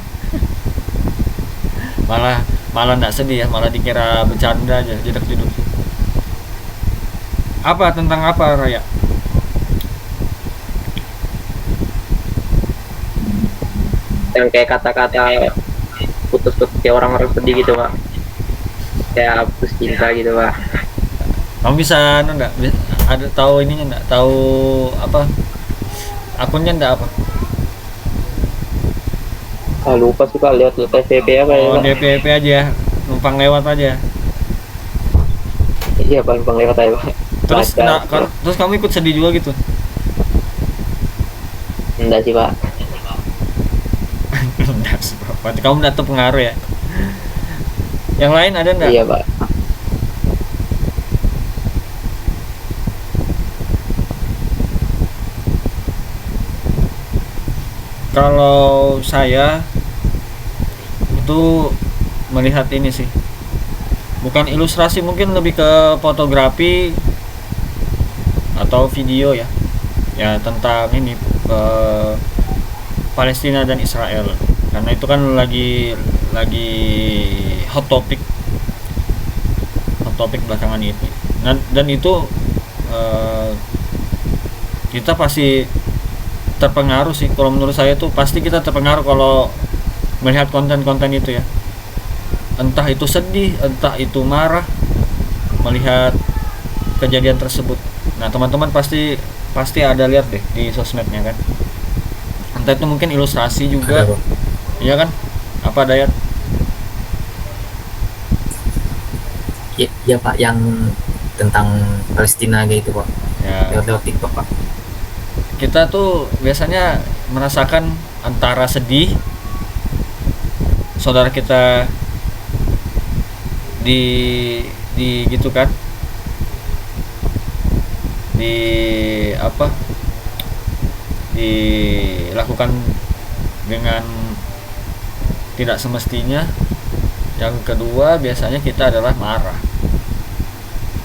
malah enggak sedih ya, malah dikira bercanda aja jedak jeduk. Apa tentang apa, Raya? Yang kayak kata-kata putus-putus kayak orang-orang sedih gitu Pak, kayak putus cinta gitu Pak. Kamu bisa enggak ada tahu ininya, enggak tahu apa akunnya, enggak apa? Lupa sih Pak, lihat PVP apa ya Oh, Pak? DPP aja, numpang lewat aja. Iya Pak, numpang lewat aja Pak. Terus Baca. terus kamu ikut sedih juga gitu? Enggak sih Pak. Enggak sih, berarti kamu enggak terpengaruh ya. Yang lain ada enggak? Iya Pak. Kalau saya itu melihat ini sih, bukan ilustrasi, mungkin lebih ke fotografi atau video ya, tentang ini Palestina dan Israel, karena itu kan lagi hot topic belakangan ini. Dan itu kita pasti terpengaruh sih, kalau menurut saya tuh pasti kita terpengaruh kalau melihat konten-konten itu ya, entah itu sedih, entah itu marah melihat kejadian tersebut. Nah, teman-teman pasti ada lihat deh di sosmednya kan, entah itu mungkin ilustrasi juga. Ada, Pak. Iya kan, apa Dayat? Ya Pak, yang tentang Palestina gitu Pak, Ya, lewat TikTok Pak. kita tuh biasanya merasakan antara sedih saudara kita di gitu kan, dilakukan dengan tidak semestinya. Yang kedua biasanya kita adalah marah,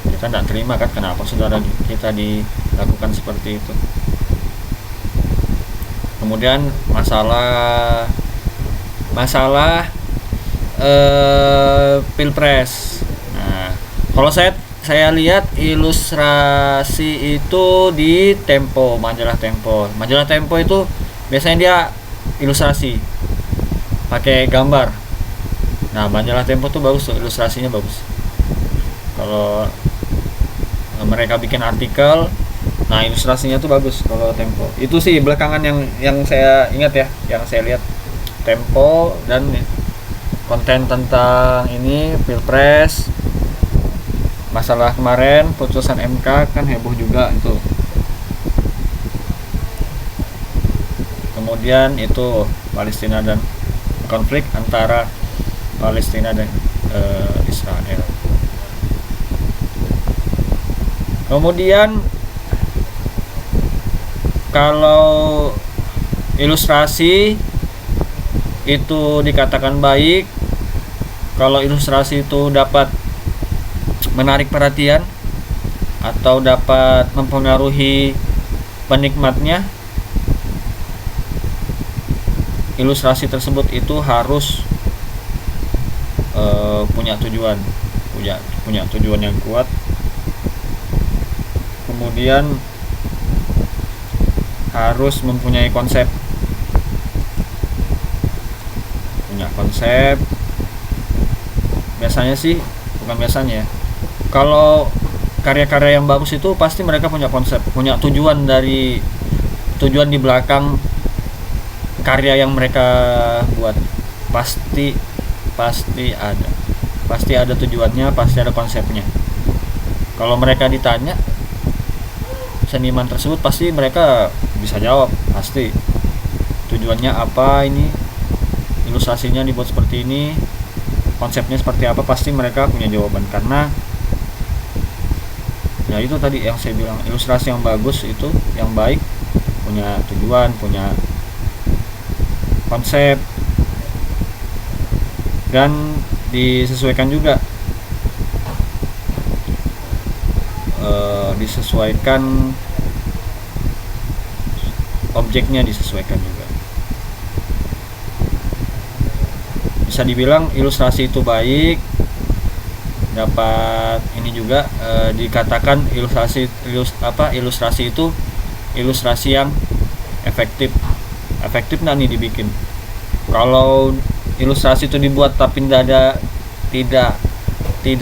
kita tidak terima kan, kenapa saudara kita dilakukan seperti itu. Kemudian masalah pilpres. Nah, kalau saya lihat ilustrasi itu di Tempo, majalah Tempo itu biasanya dia ilustrasi pakai gambar. Nah, majalah Tempo tuh bagus tuh, ilustrasinya bagus. Kalau mereka bikin artikel, nah ilustrasinya tuh bagus kalau Tempo. Itu sih belakangan yang saya ingat ya, yang saya lihat Tempo. Dan konten tentang ini pilpres, masalah kemarin putusan MK kan heboh juga itu. Kemudian itu Palestina dan konflik antara Palestina dan Israel. Kemudian kalau ilustrasi itu dikatakan baik, kalau ilustrasi itu dapat menarik perhatian atau dapat mempengaruhi penikmatnya, ilustrasi tersebut itu harus punya tujuan yang kuat. Kemudian harus mempunyai konsep, biasanya sih, bukan biasanya ya, kalau karya-karya yang bagus itu pasti mereka punya konsep, punya tujuan di belakang karya yang mereka buat. Pasti ada tujuannya, pasti ada konsepnya. Kalau mereka ditanya seniman tersebut, pasti mereka bisa jawab, pasti tujuannya apa, ini ilustrasinya dibuat seperti ini, konsepnya seperti apa, pasti mereka punya jawaban. Karena ya itu tadi yang saya bilang, ilustrasi yang bagus itu, yang baik, punya tujuan, punya konsep, dan disesuaikan juga, disesuaikan objeknya, disesuaikan juga. Bisa dibilang ilustrasi itu baik, dapat ini juga, dikatakan ilustrasi itu ilustrasi yang efektif nih dibikin. Kalau ilustrasi itu dibuat tapi tidak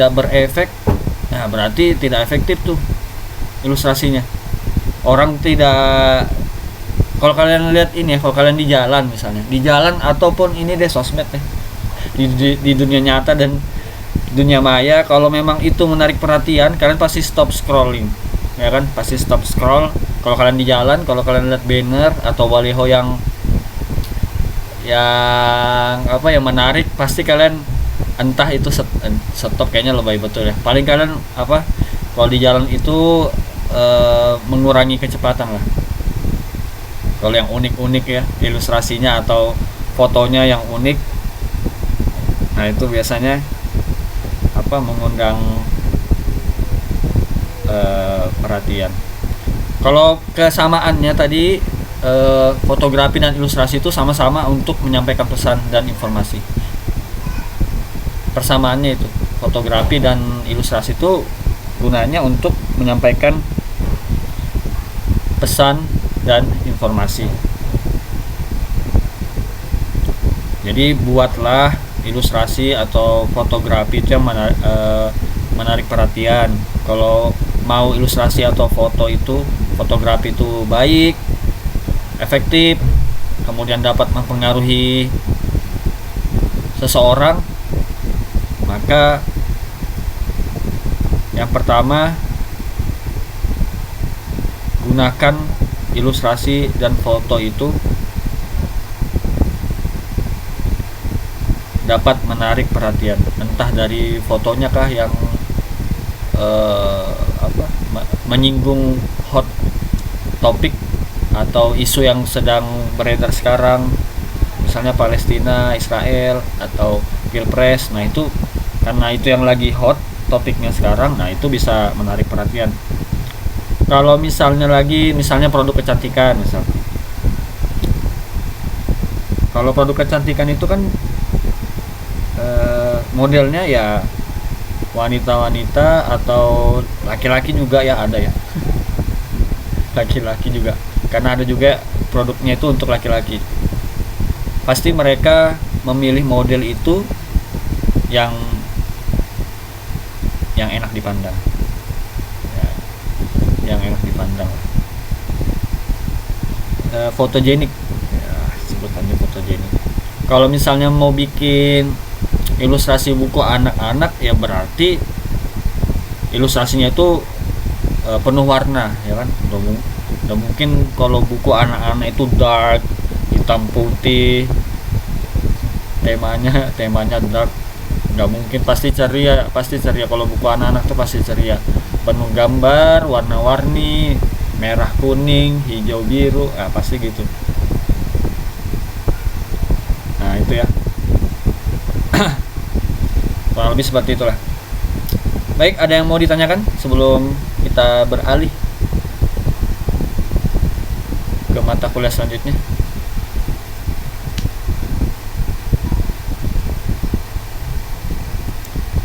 berefek, nah berarti tidak efektif tuh ilustrasinya. Orang tidak, kalau kalian lihat ini ya, kalau kalian di jalan misalnya, di jalan ataupun ini deh sosmed deh, di dunia nyata dan dunia maya, kalau memang itu menarik perhatian, kalian pasti stop scrolling, ya kan, pasti stop scroll. Kalau kalian di jalan, kalau kalian lihat banner atau baliho yang menarik, pasti kalian entah itu stop, kayaknya lebih betul ya. Paling kalian kalau di jalan itu mengurangi kecepatan lah. Kalau yang unik-unik ya ilustrasinya atau fotonya yang unik, Nah itu biasanya mengundang perhatian. Kalau kesamaannya tadi, fotografi dan ilustrasi itu sama-sama untuk menyampaikan pesan dan informasi. Persamaannya itu, fotografi dan ilustrasi itu gunanya untuk menyampaikan pesan dan informasi. Jadi buatlah ilustrasi atau fotografi itu yang menarik perhatian. Kalau mau ilustrasi atau fotografi itu baik, efektif, kemudian dapat mempengaruhi seseorang, maka yang pertama, gunakan ilustrasi dan foto itu dapat menarik perhatian, entah dari fotonya kah yang menyinggung hot topik atau isu yang sedang beredar sekarang, misalnya Palestina, Israel, atau Pilpres. Nah itu karena itu yang lagi hot topiknya sekarang, nah itu bisa menarik perhatian. Kalau misalnya produk kecantikan, kalau produk kecantikan itu kan modelnya ya wanita-wanita atau laki-laki juga ya, ada ya laki-laki juga, karena ada juga produknya itu untuk laki-laki. Pasti mereka memilih model itu yang enak dipandang ya, yang enak dipandang, fotogenik ya, sebutannya fotogenik. Kalau misalnya mau bikin ilustrasi buku anak-anak, ya berarti ilustrasinya itu penuh warna ya kan. Udah mungkin kalau buku anak-anak itu dark, hitam putih, temanya dark, nggak mungkin. Pasti ceria. Kalau buku anak-anak tuh pasti ceria, penuh gambar, warna-warni, merah, kuning, hijau, biru, pasti gitu. Nah itu ya, kurang lebih seperti itulah. Baik, ada yang mau ditanyakan sebelum kita beralih ke mata kuliah selanjutnya?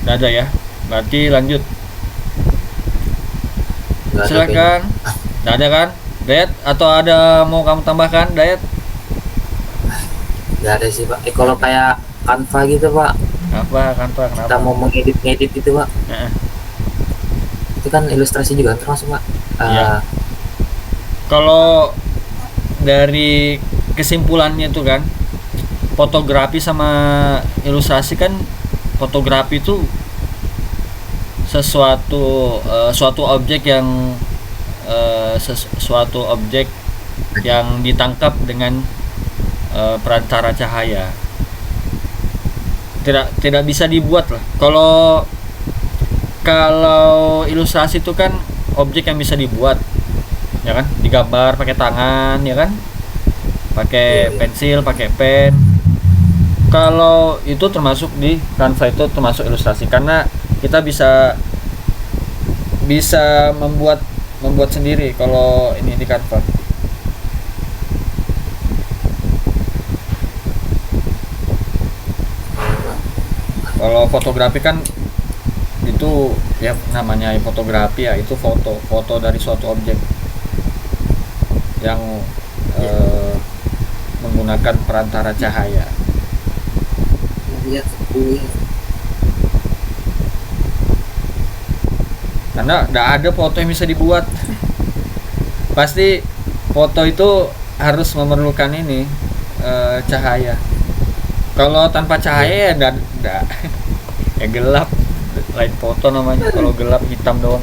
Nggak ada ya, berarti lanjut. Silakan. Nggak ada kan, Dayat? Atau ada mau kamu tambahkan, Dayat? Nggak ada sih Pak. Kalau kayak Canva gitu Pak, Kenapa? kita mau mengedit gitu Pak, itu kan ilustrasi juga termasuk Pak. Iya. Kalau dari kesimpulannya itu kan, fotografi sama ilustrasi kan, fotografi itu suatu objek yang ditangkap dengan perantara cahaya. Tidak bisa dibuat lah. Kalau ilustrasi itu kan objek yang bisa dibuat, ya kan, digambar pakai tangan, ya kan, pakai pensil, pakai pen. Kalau itu termasuk di Canva, itu termasuk ilustrasi, karena kita bisa membuat sendiri kalau ini di Canva. Kalau fotografi kan itu ya namanya fotografi ya, itu foto dari suatu objek yang menggunakan perantara cahaya. Karena tidak ada foto yang bisa dibuat. Pasti foto itu harus memerlukan ini cahaya. Kalau tanpa cahaya ya enggak ya gelap, lain foto namanya. Kalau gelap hitam doang.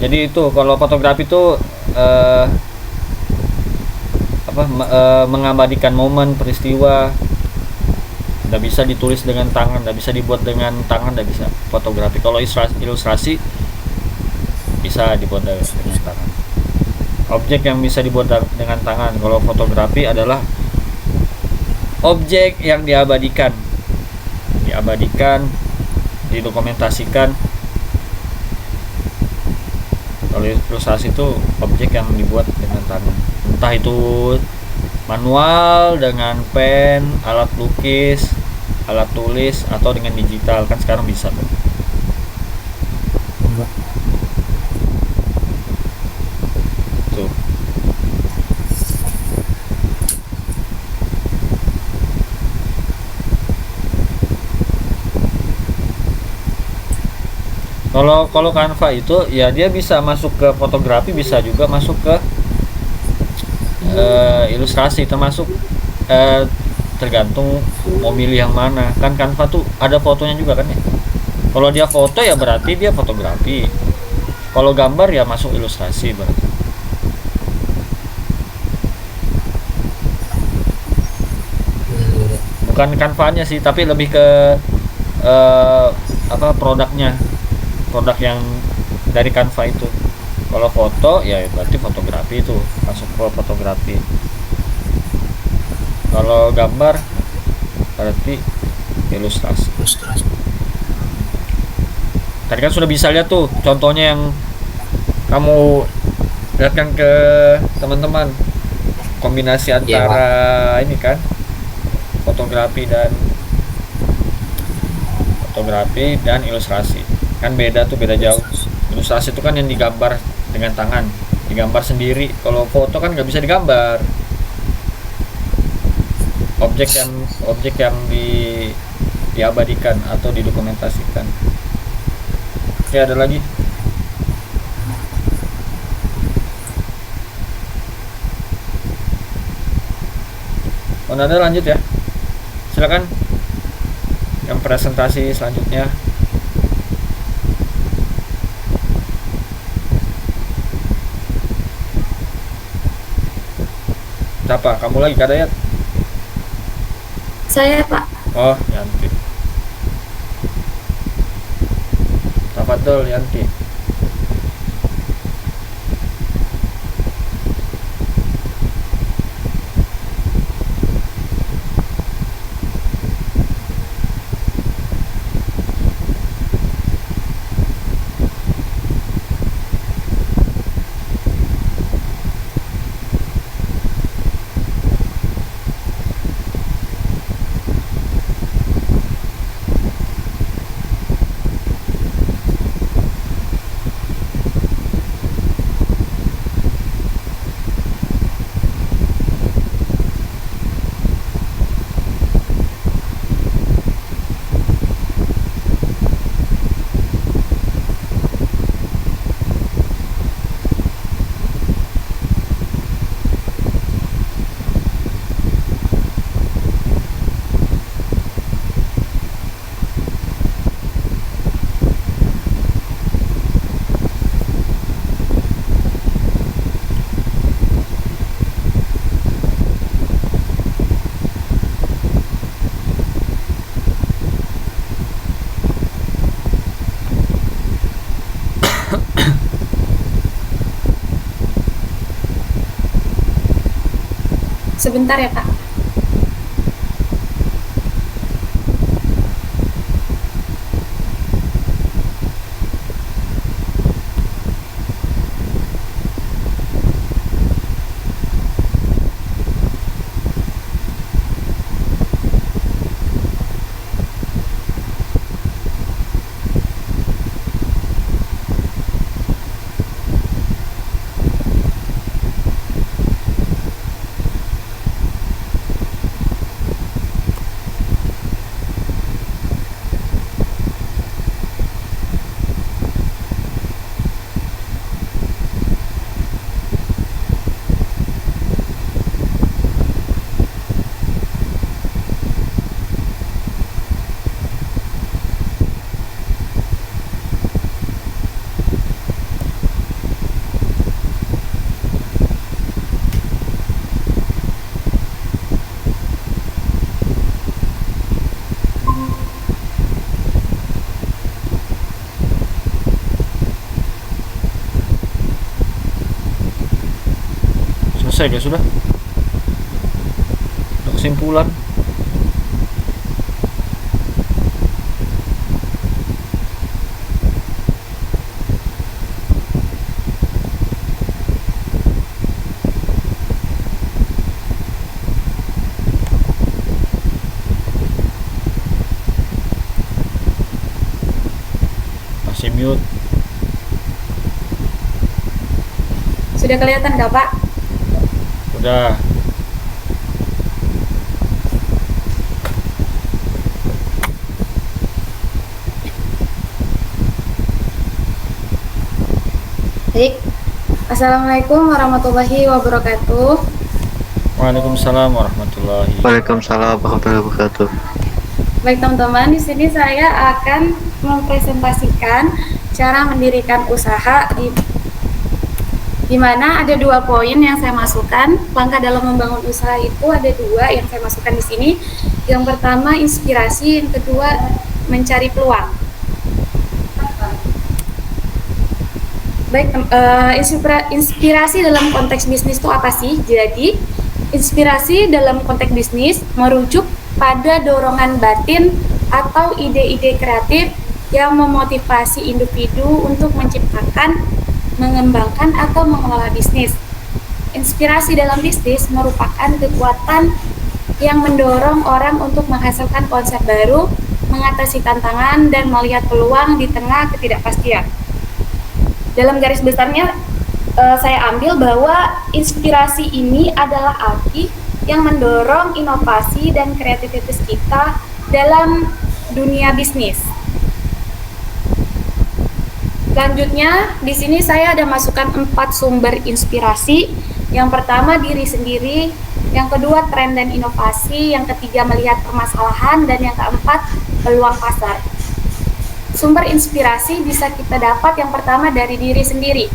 Jadi itu kalau fotografi itu mengabadikan momen, peristiwa. Nggak bisa ditulis dengan tangan, nggak bisa dibuat dengan tangan, nggak bisa fotografi. Kalau ilustrasi bisa dibuat dengan tangan. objek yang bisa dibuat dengan tangan. Kalau fotografi adalah objek yang diabadikan, didokumentasikan. Kalau ilustrasi itu objek yang dibuat dengan tangan, entah itu manual dengan pen, alat lukis, alat tulis, atau dengan digital, kan sekarang bisa tuh. Enggak. Tuh. Kalau Canva itu ya dia bisa masuk ke fotografi, bisa juga masuk ke ilustrasi, termasuk tergantung mau milih yang mana. Kan Canva tuh ada fotonya juga kan ya. Kalau dia foto ya berarti dia fotografi. Kalau gambar ya masuk ilustrasi berarti. Bukan Canva-nya sih, tapi lebih ke produknya. Produk yang dari Canva itu. Kalau foto ya berarti fotografi, itu masuk ke fotografi. Kalau gambar berarti ilustrasi. Tadi kan sudah bisa lihat tuh contohnya yang kamu lihatkan ke teman-teman, kombinasi antara ini kan fotografi dan ilustrasi. Kan beda jauh. Ilustrasi itu kan yang digambar dengan tangan, digambar sendiri. Kalau foto kan nggak bisa digambar, objek yang diabadikan atau didokumentasikan. Oke, ada lagi? Ada lanjut ya, silakan yang presentasi selanjutnya. Siapa? Kamu lagi, Kak Dayat? Saya, Pak. Oh, Yanti. Tafadhol, Yanti. Sebentar ya, Pak. selesai dia sudah. Untuk kesimpulan, masih mute. Sudah kelihatan nggak Pak? Udah. Baik. Assalamualaikum warahmatullahi wabarakatuh. Waalaikumsalam warahmatullahi. Waalaikumsalam warahmatullahi wabarakatuh. Baik teman-teman, di sini saya akan mempresentasikan cara mendirikan usaha di mana ada 2 poin yang saya masukkan. Langkah dalam membangun usaha itu ada 2 yang saya masukkan di sini. Yang pertama inspirasi, yang kedua mencari peluang. Baik, inspirasi dalam konteks bisnis itu apa sih? Jadi, inspirasi dalam konteks bisnis merujuk pada dorongan batin atau ide-ide kreatif yang memotivasi individu untuk menciptakan, mengembangkan, atau mengelola bisnis. Inspirasi dalam bisnis merupakan kekuatan yang mendorong orang untuk menghasilkan konsep baru, mengatasi tantangan, dan melihat peluang di tengah ketidakpastian. Dalam garis besarnya, saya ambil bahwa inspirasi ini adalah api yang mendorong inovasi dan kreativitas kita dalam dunia bisnis. Selanjutnya, di sini saya ada masukkan 4 sumber inspirasi. Yang pertama, diri sendiri. Yang kedua, tren dan inovasi. Yang ketiga, melihat permasalahan. Dan yang keempat, peluang pasar. Sumber inspirasi bisa kita dapat yang pertama dari diri sendiri.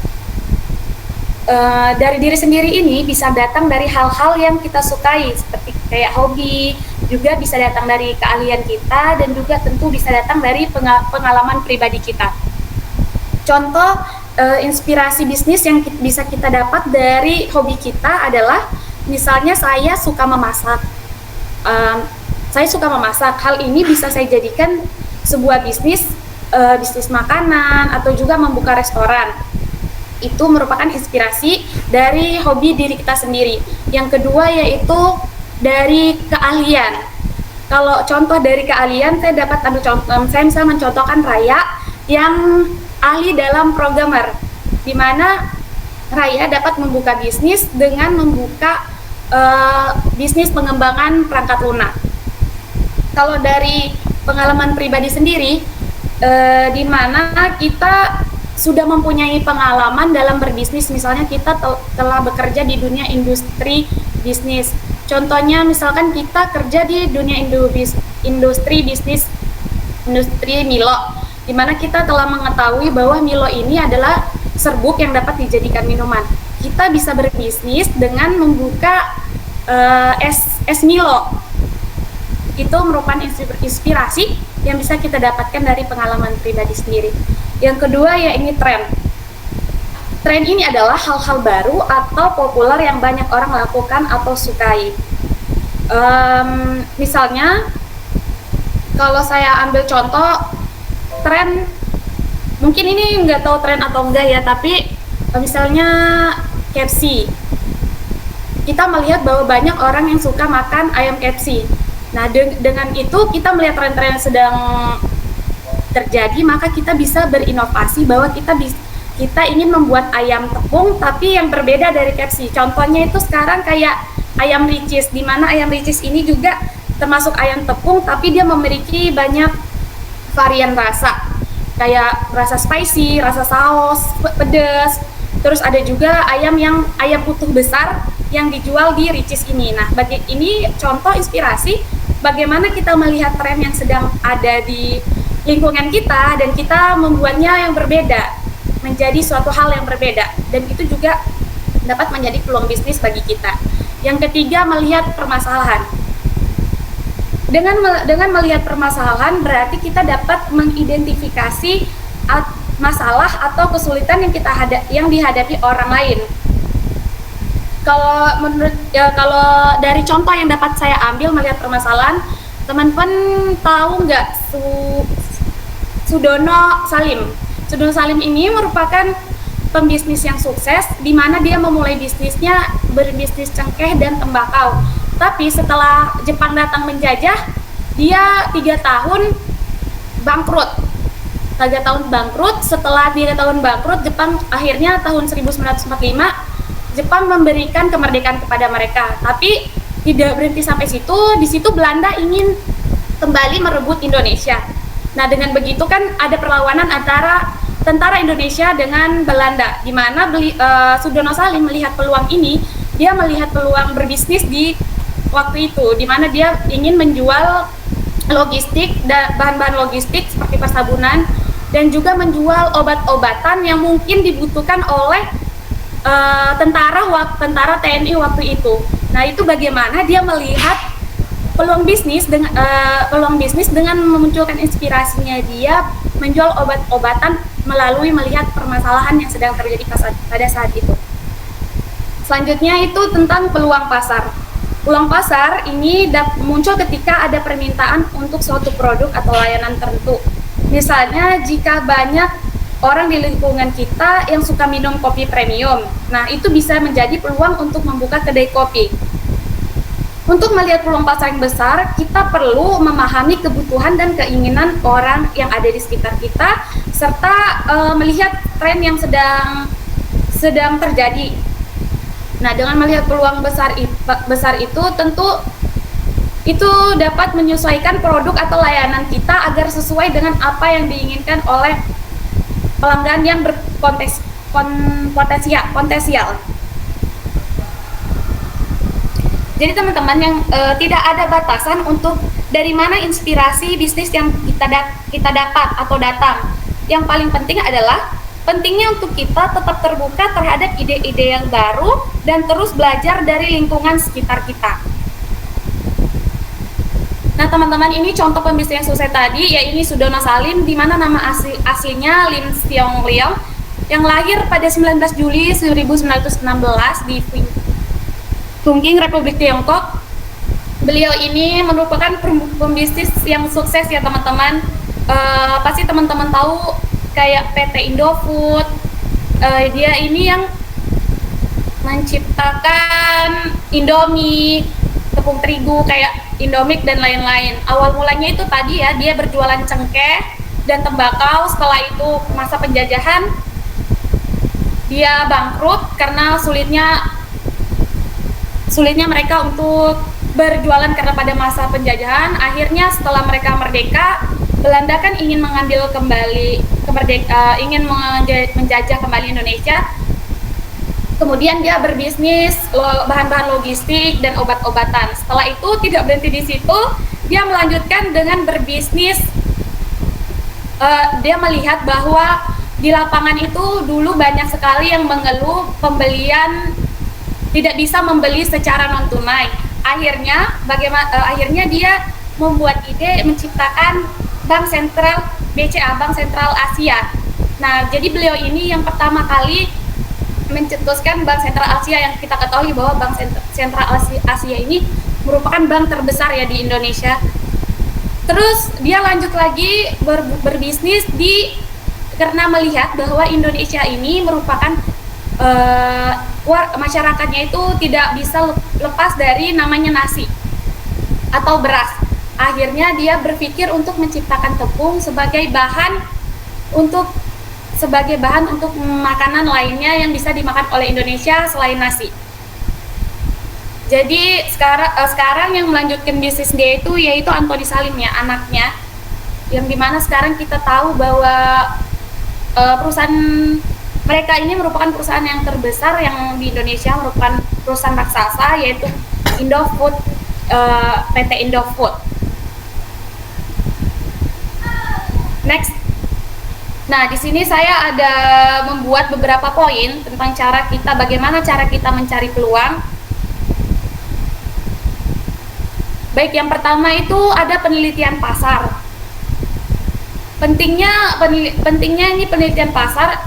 Dari diri sendiri ini bisa datang dari hal-hal yang kita sukai, seperti kayak hobi, juga bisa datang dari keahlian kita, dan juga tentu bisa datang dari pengalaman pribadi kita. Contoh inspirasi bisnis yang bisa kita dapat dari hobi kita adalah, misalnya saya suka memasak. Hal ini bisa saya jadikan sebuah bisnis makanan atau juga membuka restoran. Itu merupakan inspirasi dari hobi diri kita sendiri. Yang kedua yaitu dari keahlian. Kalau contoh dari keahlian, saya dapat ambil contoh, saya bisa mencontohkan Raya yang ahli dalam programmer, di mana Raya dapat membuka bisnis dengan membuka bisnis pengembangan perangkat lunak. Kalau dari pengalaman pribadi sendiri, di mana kita sudah mempunyai pengalaman dalam berbisnis, misalnya kita telah bekerja di dunia industri bisnis. Contohnya misalkan kita kerja di dunia industri bisnis, industri Milo, di mana kita telah mengetahui bahwa Milo ini adalah serbuk yang dapat dijadikan minuman. Kita bisa berbisnis dengan membuka es Milo. Itu merupakan inspirasi yang bisa kita dapatkan dari pengalaman pribadi sendiri. Yang kedua ya ini tren. Tren ini adalah hal-hal baru atau populer yang banyak orang lakukan atau sukai. Misalnya, kalau saya ambil contoh tren, mungkin ini nggak tahu tren atau enggak ya, tapi misalnya KFC. Kita melihat bahwa banyak orang yang suka makan ayam KFC. Nah, dengan itu kita melihat tren-tren yang sedang terjadi, maka kita bisa berinovasi bahwa kita ingin membuat ayam tepung tapi yang berbeda dari KFC. Contohnya itu sekarang kayak ayam ricis, di mana ayam ricis ini juga termasuk ayam tepung tapi dia memiliki banyak varian rasa, kayak rasa spicy, rasa saus, pedas. Terus ada juga ayam utuh besar yang dijual di ricis ini. Nah, ini contoh inspirasi bagaimana kita melihat tren yang sedang ada di lingkungan kita dan kita membuatnya yang berbeda, menjadi suatu hal yang berbeda, dan itu juga dapat menjadi peluang bisnis bagi kita. Yang ketiga, melihat permasalahan. Dengan melihat permasalahan berarti kita dapat mengidentifikasi masalah atau kesulitan yang dihadapi orang lain. Kalau dari contoh yang dapat saya ambil melihat permasalahan, teman-teman tahu nggak Sudono Salim? Sudono Salim ini merupakan pembisnis yang sukses, di mana dia memulai bisnisnya berbisnis cengkeh dan tembakau. Tapi setelah Jepang datang menjajah, dia 3 tahun bangkrut. 3 tahun bangkrut. Setelah 3 tahun bangkrut, Jepang akhirnya tahun 1945 Jepang memberikan kemerdekaan kepada mereka. Tapi tidak berhenti sampai situ. Di situ Belanda ingin kembali merebut Indonesia. Nah, dengan begitu kan ada perlawanan antara tentara Indonesia dengan Belanda, di mana Sudono Salim melihat peluang ini. Dia melihat peluang berbisnis di waktu itu, di mana dia ingin menjual logistik dan bahan-bahan logistik seperti persabunan, dan juga menjual obat-obatan yang mungkin dibutuhkan oleh tentara TNI waktu itu. Nah, itu bagaimana dia melihat peluang bisnis dengan memunculkan inspirasinya dia menjual obat-obatan melalui melihat permasalahan yang sedang terjadi pada saat itu. Selanjutnya itu tentang peluang pasar. Peluang pasar ini muncul ketika ada permintaan untuk suatu produk atau layanan tertentu. Misalnya jika banyak orang di lingkungan kita yang suka minum kopi premium, nah itu bisa menjadi peluang untuk membuka kedai kopi. Untuk melihat peluang pasar yang besar, kita perlu memahami kebutuhan dan keinginan orang yang ada di sekitar kita, serta melihat tren yang sedang terjadi. Nah, dengan melihat peluang besar itu, tentu itu dapat menyesuaikan produk atau layanan kita agar sesuai dengan apa yang diinginkan oleh pelanggan yang berpotensial. Jadi teman-teman, yang tidak ada batasan untuk dari mana inspirasi bisnis yang kita dapat atau datang. Yang paling penting adalah pentingnya untuk kita tetap terbuka terhadap ide-ide yang baru dan terus belajar dari lingkungan sekitar kita. Nah, teman-teman, ini contoh pembisnis yang sukses tadi, yaitu Sudono Salim, di mana nama aslinya Lim Siong Leong, yang lahir pada 19 Juli 1916 di Chongqing, Republik Tiongkok. Beliau ini merupakan pembisnis yang sukses ya teman-teman. Pasti teman-teman tahu kayak PT Indofood. Dia ini yang menciptakan Indomie, tepung terigu kayak Indomie dan lain-lain. Awal mulanya itu tadi ya, dia berjualan cengkeh dan tembakau. Setelah itu masa penjajahan, dia bangkrut karena sulitnya mereka untuk berjualan karena pada masa penjajahan. Akhirnya setelah mereka merdeka, Belanda kan ingin mengambil kembali ingin menjajah kembali Indonesia. Kemudian dia berbisnis bahan-bahan logistik dan obat-obatan. Setelah itu tidak berhenti di situ, dia melanjutkan dengan berbisnis. Dia melihat bahwa di lapangan itu dulu banyak sekali yang mengeluh pembelian tidak bisa membeli secara non tunai. Akhirnya dia membuat ide menciptakan Bank Sentral BCA, Bank Sentral Asia. Nah, jadi beliau ini yang pertama kali mencetuskan Bank Sentral Asia, yang kita ketahui bahwa Bank Sentral Asia ini merupakan bank terbesar ya di Indonesia. Terus dia lanjut lagi berbisnis karena melihat bahwa Indonesia ini merupakan masyarakatnya itu tidak bisa lepas dari namanya nasi atau beras. Akhirnya dia berpikir untuk menciptakan tepung sebagai bahan untuk makanan lainnya yang bisa dimakan oleh Indonesia selain nasi. Jadi sekarang yang melanjutkan bisnis dia itu yaitu Antoni Salim ya, anaknya, yang dimana sekarang kita tahu bahwa perusahaan mereka ini merupakan perusahaan yang terbesar yang di Indonesia, merupakan perusahaan raksasa yaitu Indofood, PT Indofood. Next. Nah, di sini saya ada membuat beberapa poin tentang bagaimana cara kita mencari peluang. Baik, yang pertama itu ada penelitian pasar. Pentingnya ini penelitian pasar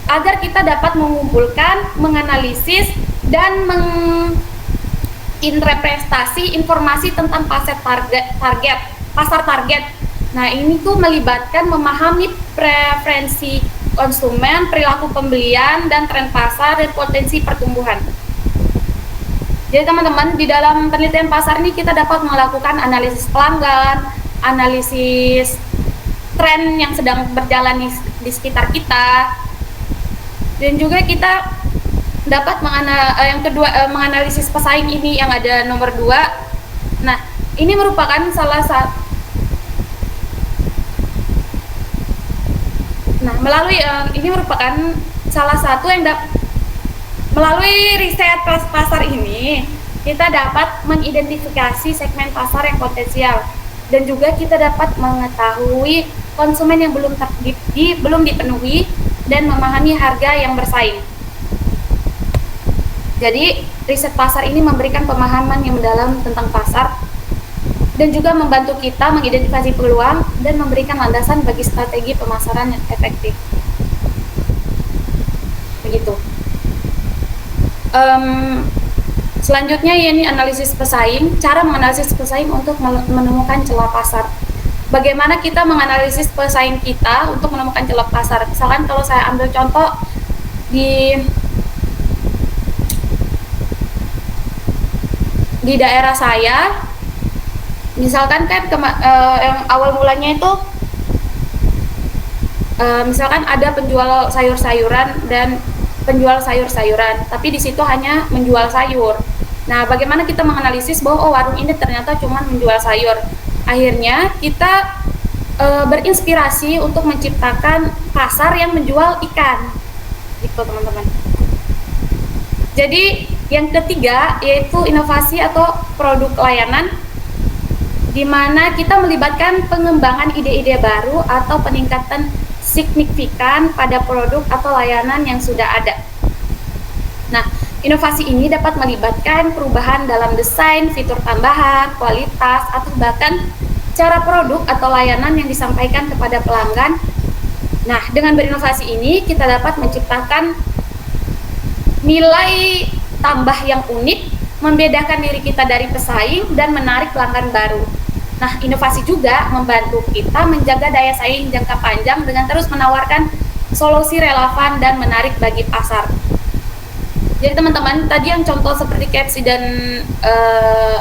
agar kita dapat mengumpulkan, menganalisis dan menginterpretasi informasi tentang pasar target. Nah, ini tuh melibatkan memahami preferensi konsumen, perilaku pembelian, dan tren pasar dan potensi pertumbuhan. Jadi teman-teman, di dalam penelitian pasar ini kita dapat melakukan analisis pelanggan, analisis tren yang sedang berjalan di sekitar kita, dan juga kita dapat menganalisis pesaing ini yang ada nomor 2. Nah, ini merupakan salah satu. Nah, ini merupakan salah satu yang melalui riset pasar ini kita dapat mengidentifikasi segmen pasar yang potensial, dan juga kita dapat mengetahui konsumen yang belum dipenuhi dan memahami harga yang bersaing. Jadi, riset pasar ini memberikan pemahaman yang mendalam tentang pasar dan juga membantu kita mengidentifikasi peluang dan memberikan landasan bagi strategi pemasaran yang efektif. Begitu. Selanjutnya ini analisis pesaing, cara menganalisis pesaing untuk menemukan celah pasar. Bagaimana kita menganalisis pesaing kita untuk menemukan celah pasar? Misalkan kalau saya ambil contoh di daerah saya, misalkan kan yang awal mulanya itu misalkan ada penjual sayur-sayuran dan penjual sayur-sayuran, tapi di situ hanya menjual sayur. Nah, bagaimana kita menganalisis bahwa warung ini ternyata cuma menjual sayur? Akhirnya kita berinspirasi untuk menciptakan pasar yang menjual ikan, gitu teman-teman. Jadi yang ketiga yaitu inovasi atau produk layanan, di mana kita melibatkan pengembangan ide-ide baru atau peningkatan signifikan pada produk atau layanan yang sudah ada. Nah, inovasi ini dapat melibatkan perubahan dalam desain, fitur tambahan, kualitas, atau bahkan cara produk atau layanan yang disampaikan kepada pelanggan. Nah, dengan berinovasi ini kita dapat menciptakan nilai tambah yang unik, membedakan diri kita dari pesaing, dan menarik pelanggan baru. Nah, inovasi juga membantu kita menjaga daya saing jangka panjang dengan terus menawarkan solusi relevan dan menarik bagi pasar. Jadi teman-teman, tadi yang contoh seperti KFC dan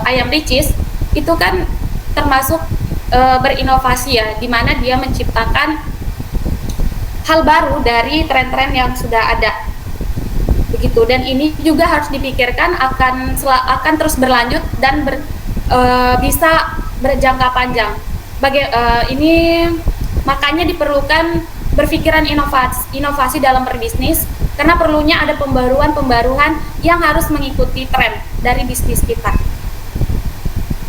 ayam ricis itu kan termasuk berinovasi ya, di mana dia menciptakan hal baru dari tren-tren yang sudah ada. Begitu, dan ini juga harus dipikirkan akan terus berlanjut dan bisa berjangka panjang. Ini makanya diperlukan berpikiran inovasi dalam berbisnis, karena perlunya ada pembaruan yang harus mengikuti tren dari bisnis kita.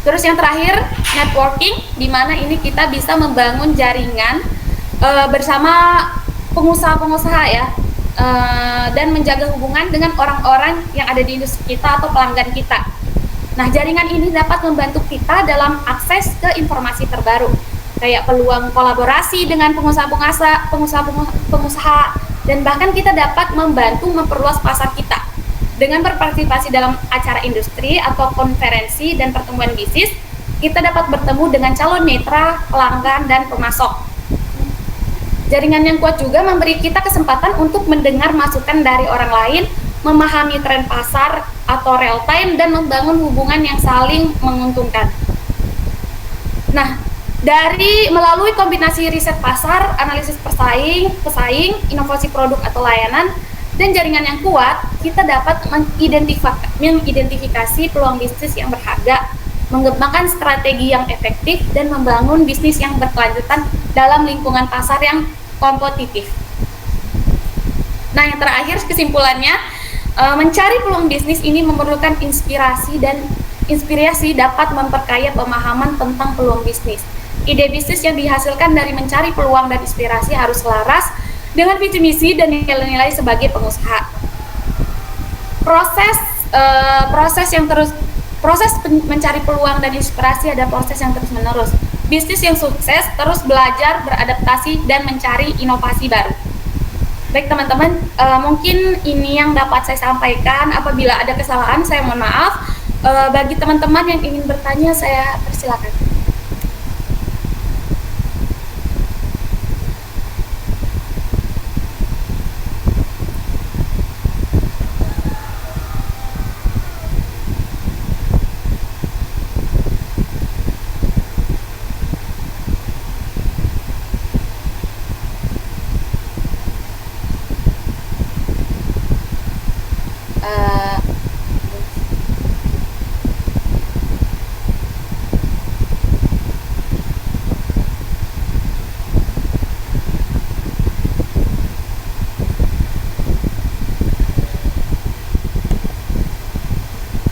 Terus yang terakhir, networking, di mana ini kita bisa membangun jaringan bersama pengusaha-pengusaha ya, dan menjaga hubungan dengan orang-orang yang ada di industri kita atau pelanggan kita. Nah, jaringan ini dapat membantu kita dalam akses ke informasi terbaru, kayak peluang kolaborasi dengan pengusaha, dan bahkan kita dapat membantu memperluas pasar kita. Dengan berpartisipasi dalam acara industri atau konferensi dan pertemuan bisnis, kita dapat bertemu dengan calon mitra, pelanggan, dan pemasok. Jaringan yang kuat juga memberi kita kesempatan untuk mendengar masukan dari orang lain, memahami tren pasar atau real time, dan membangun hubungan yang saling menguntungkan. Nah, melalui kombinasi riset pasar, analisis pesaing, inovasi produk atau layanan, dan jaringan yang kuat, kita dapat mengidentifikasi peluang bisnis yang berharga, mengembangkan strategi yang efektif, dan membangun bisnis yang berkelanjutan dalam lingkungan pasar yang kompetitif. Nah, yang terakhir kesimpulannya, mencari peluang bisnis ini memerlukan inspirasi, dan inspirasi dapat memperkaya pemahaman tentang peluang bisnis. Ide bisnis yang dihasilkan dari mencari peluang dan inspirasi harus selaras dengan visi misi dan nilai-nilai sebagai pengusaha. Proses mencari peluang dan inspirasi ada proses yang terus menerus. Bisnis yang sukses terus belajar, beradaptasi, dan mencari inovasi baru. Baik teman-teman, mungkin ini yang dapat saya sampaikan. Apabila ada kesalahan, saya mohon maaf. Bagi teman-teman yang ingin bertanya, saya persilakan. Eh,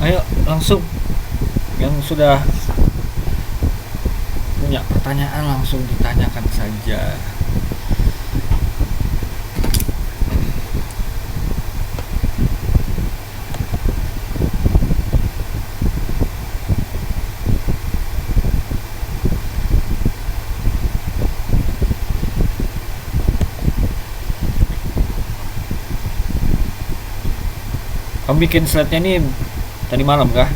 Ayo langsung yang sudah punya pertanyaan langsung ditanyakan saja. Kamu bikin slide-nya nih tadi malam kah?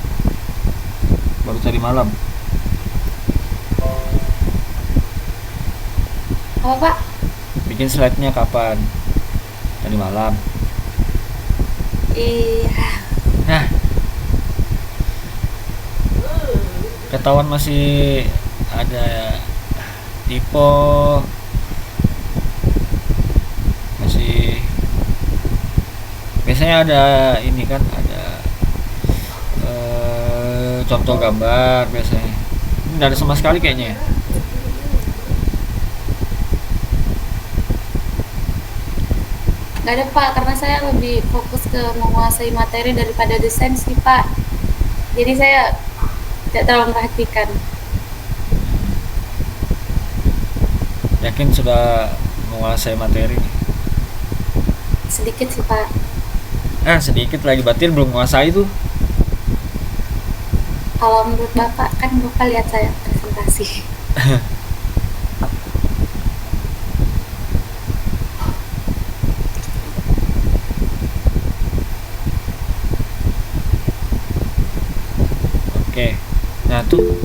Baru tadi malam. apa Pak? Bikin slide-nya kapan? Tadi malam. Iya. Nah, ketahuan masih ada typo, masih biasanya ada ini kan, ada contoh gambar biasanya. Ini nggak ada sama sekali kayaknya ya. Nggak ada Pak, karena saya lebih fokus ke menguasai materi daripada desain sih Pak. Jadi saya tidak terlalu memperhatikan. Yakin sudah menguasai materi nih? Sedikit sih Pak. Sedikit lagi, berarti belum menguasai tuh. Kalau menurut Bapak, kan Bapak lihat saya presentasi. Oke, nah tuh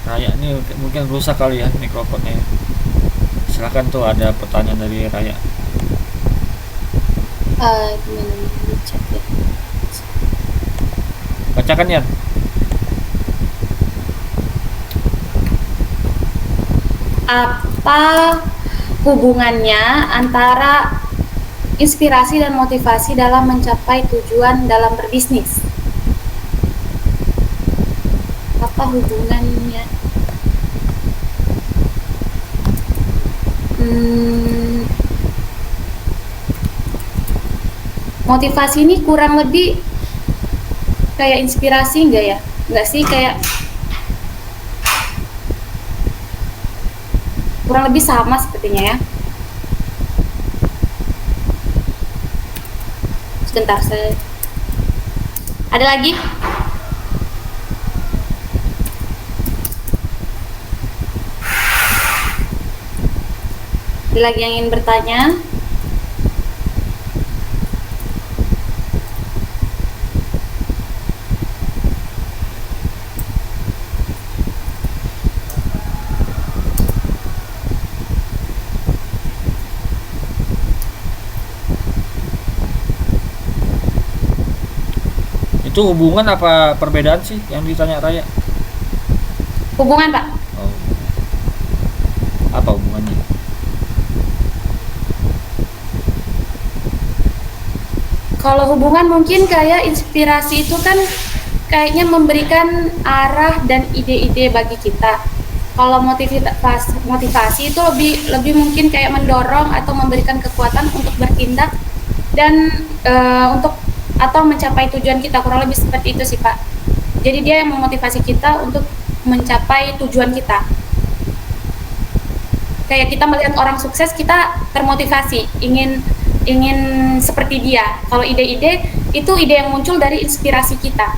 Raya ini mungkin rusak kali ya mikrofonnya. Silakan tuh, ada pertanyaan dari Raya. Gimana nih di chat ya? Bacakan ya. Apa hubungannya antara inspirasi dan motivasi dalam mencapai tujuan dalam berbisnis? Apa hubungannya? Motivasi ini kurang lebih kayak inspirasi enggak ya? Enggak sih, kayak kurang lebih sama sepertinya ya. Sebentar, saya ada lagi. Ada lagi yang ingin bertanya? Itu hubungan apa perbedaan sih yang ditanya Raya? Hubungan, Pak. Oh. Apa hubungannya? Kalau hubungan mungkin kayak inspirasi itu kan kayaknya memberikan arah dan ide-ide bagi kita. Kalau motivasi itu lebih mungkin kayak mendorong atau memberikan kekuatan untuk bertindak dan untuk atau mencapai tujuan kita, kurang lebih seperti itu sih Pak. Jadi dia yang memotivasi kita untuk mencapai tujuan kita. Kayak kita melihat orang sukses, kita termotivasi ingin seperti dia. Kalau ide-ide itu ide yang muncul dari inspirasi kita.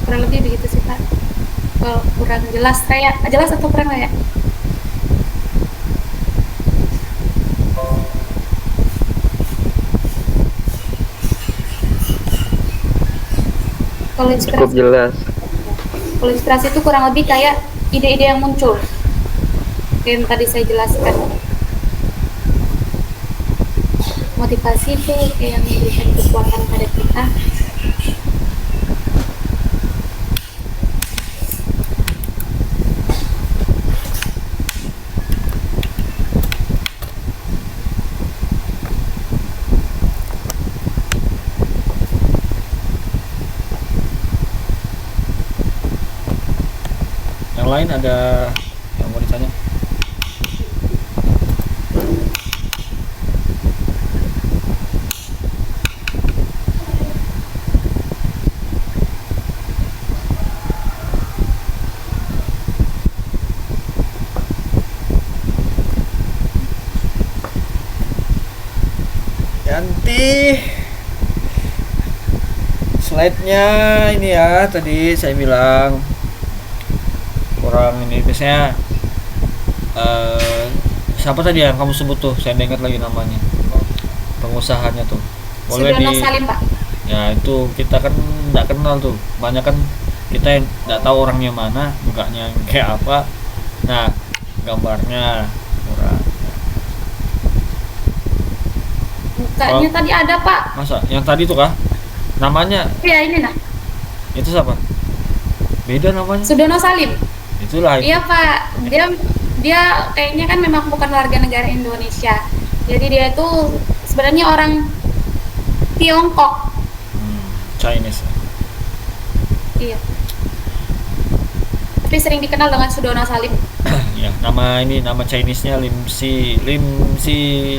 Kurang lebih begitu sih Pak. Kalau kurang jelas kayak jelas atau kurang ya? Kalau Cukup inspirasi, jelas. kalau inspirasi itu kurang lebih kayak ide-ide yang muncul yang tadi saya jelaskan. Motivasi itu kayak yang memberikan kekuatan pada kita. Yang lain ada yang mau ditanya? Yanti, slide-nya ini ya, tadi saya bilang kurang ini. Biasanya siapa tadi yang kamu sebut tuh? Saya ingat lagi namanya, pengusahanya tuh. Boleh Sudono di Salim, Pak. ya itu kita kan nggak kenal tuh, banyak kan kita yang nggak tahu orangnya mana, mukanya kayak apa, nah gambarnya kurang. Mukanya tadi ada, Pak. Masa yang tadi tuh kah namanya? Iya, ini nah. Itu siapa? Beda namanya. Sudono Salim. Itulah itu. Iya, Pak. Dia kayaknya kan memang bukan warga negara Indonesia. Jadi dia itu sebenarnya orang Tiongkok. Chinese. Iya. Tapi sering dikenal dengan Sudono Salim. Ya, nama Chinese-nya Lim Si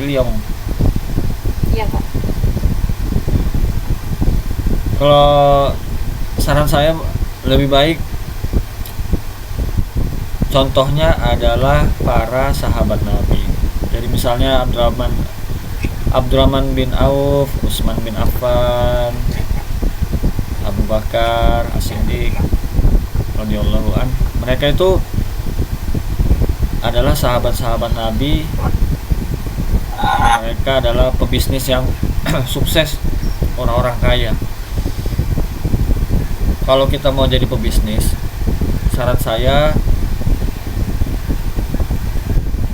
Leong. Iya, Pak. Kalau saran saya lebih baik contohnya adalah para sahabat Nabi. Jadi misalnya Abdurrahman bin Auf, Utsman bin Affan, Abu Bakar As-Siddiq radhiyallahu an. Mereka itu adalah sahabat-sahabat Nabi. Mereka adalah pebisnis yang sukses, orang-orang kaya. Kalau kita mau jadi pebisnis, syarat saya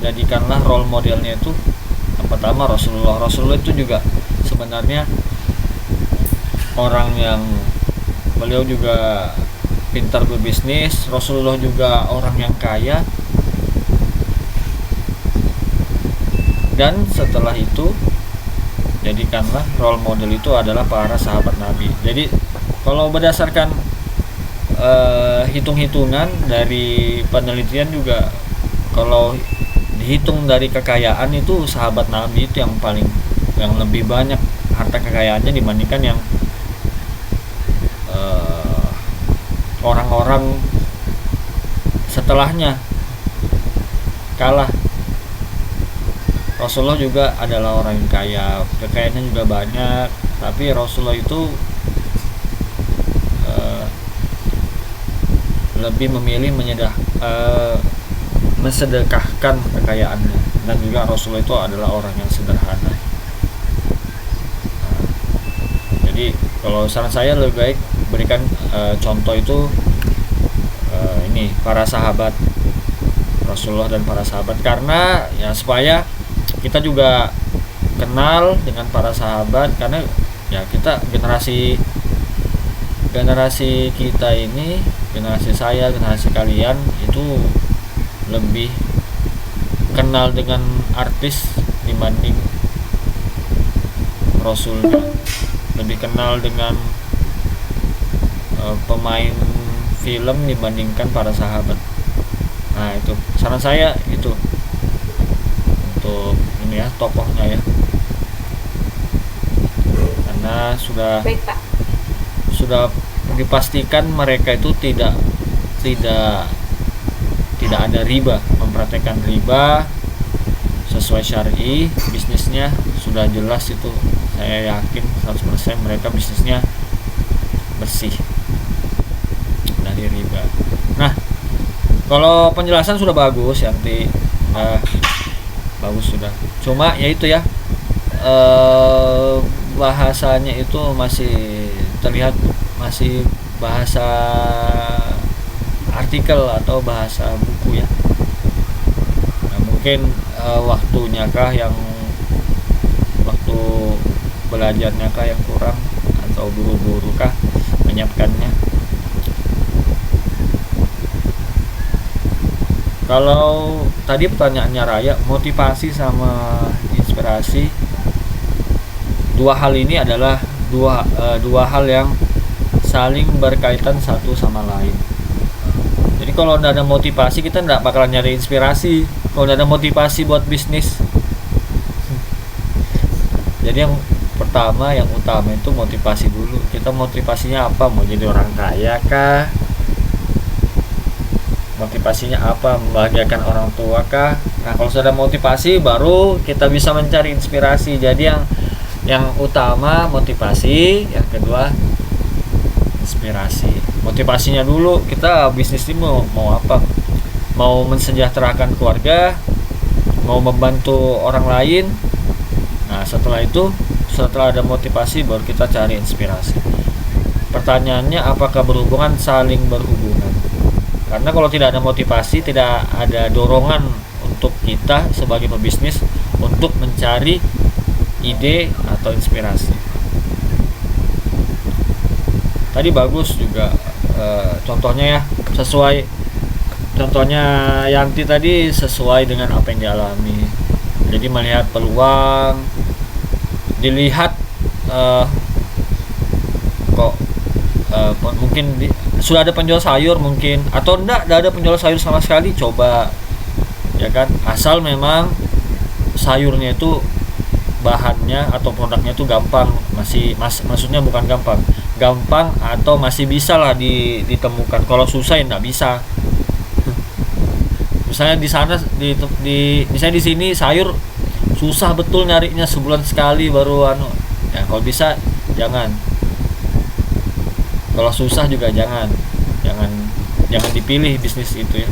jadikanlah role modelnya itu yang pertama Rasulullah. Rasulullah itu juga sebenarnya orang yang beliau juga pintar berbisnis. Rasulullah juga orang yang kaya. Dan setelah itu jadikanlah role model itu adalah para sahabat Nabi. Jadi kalau berdasarkan hitung-hitungan dari penelitian juga, kalau dihitung dari kekayaan itu sahabat Nabi itu yang lebih banyak harta kekayaannya dibandingkan yang orang-orang setelahnya kalah. Rasulullah juga adalah orang yang kaya, kekayaannya juga banyak, tapi Rasulullah itu lebih memilih mensedekahkan kekayaannya, dan juga Rasulullah itu adalah orang yang sederhana. Jadi kalau saran saya lebih baik berikan contoh itu ini para sahabat Rasulullah dan para sahabat, karena ya supaya kita juga kenal dengan para sahabat, karena ya kita generasi kita ini, generasi saya, generasi kalian itu lebih kenal dengan artis dibanding Rasulnya, lebih kenal dengan pemain film dibandingkan para sahabat. Nah itu saran saya itu untuk ini ya, tokohnya ya, karena Baik, Pak. sudah dipastikan mereka itu tidak ada riba, mempraktekkan riba sesuai syar'i, bisnisnya sudah jelas itu, saya yakin 100% mereka bisnisnya bersih. dari riba. Nah, kalau penjelasan sudah bagus Yanti, bagus sudah. Cuma ya itu ya, bahasanya itu masih terlihat masih bahasa artikel atau bahasa buku ya. Nah, mungkin waktunya kah yang waktu belajarnya kah yang kurang, atau buru-buru kah menyiapkannya. Kalau tadi pertanyaannya Raya, motivasi sama inspirasi, dua hal ini adalah dua hal yang saling berkaitan satu sama lain. Jadi kalau tidak ada motivasi, kita tidak bakalan nyari inspirasi. Kalau tidak ada motivasi buat bisnis, jadi yang pertama, yang utama itu motivasi dulu. Kita motivasinya apa? Mau jadi orang kaya kah? Motivasinya apa? Membahagiakan orang tua kah? Nah, kalau sudah motivasi, baru kita bisa mencari inspirasi. Jadi yang utama motivasi, yang kedua inspirasi. Motivasinya dulu, kita bisnis ini mau apa? Mau mensejahterakan keluarga, mau membantu orang lain. Nah, setelah ada motivasi, baru kita cari inspirasi. Pertanyaannya, apakah berhubungan? Saling berhubungan. Karena kalau tidak ada motivasi, tidak ada dorongan untuk kita sebagai pebisnis untuk mencari ide atau inspirasi. Tadi bagus juga contohnya ya, contohnya Yanti tadi sesuai dengan apa yang dialami. Jadi melihat peluang, dilihat mungkin sudah ada penjual sayur mungkin, atau enggak ada penjual sayur sama sekali, coba ya kan, asal memang sayurnya itu bahannya atau produknya itu gampang, maksudnya bukan gampang atau masih bisa lah ditemukan. Kalau susah ya enggak bisa. Misalnya di sana misalnya di sini sayur susah betul nyarinya, sebulan sekali baru ya, kalau bisa jangan. Kalau susah juga jangan dipilih bisnis itu ya.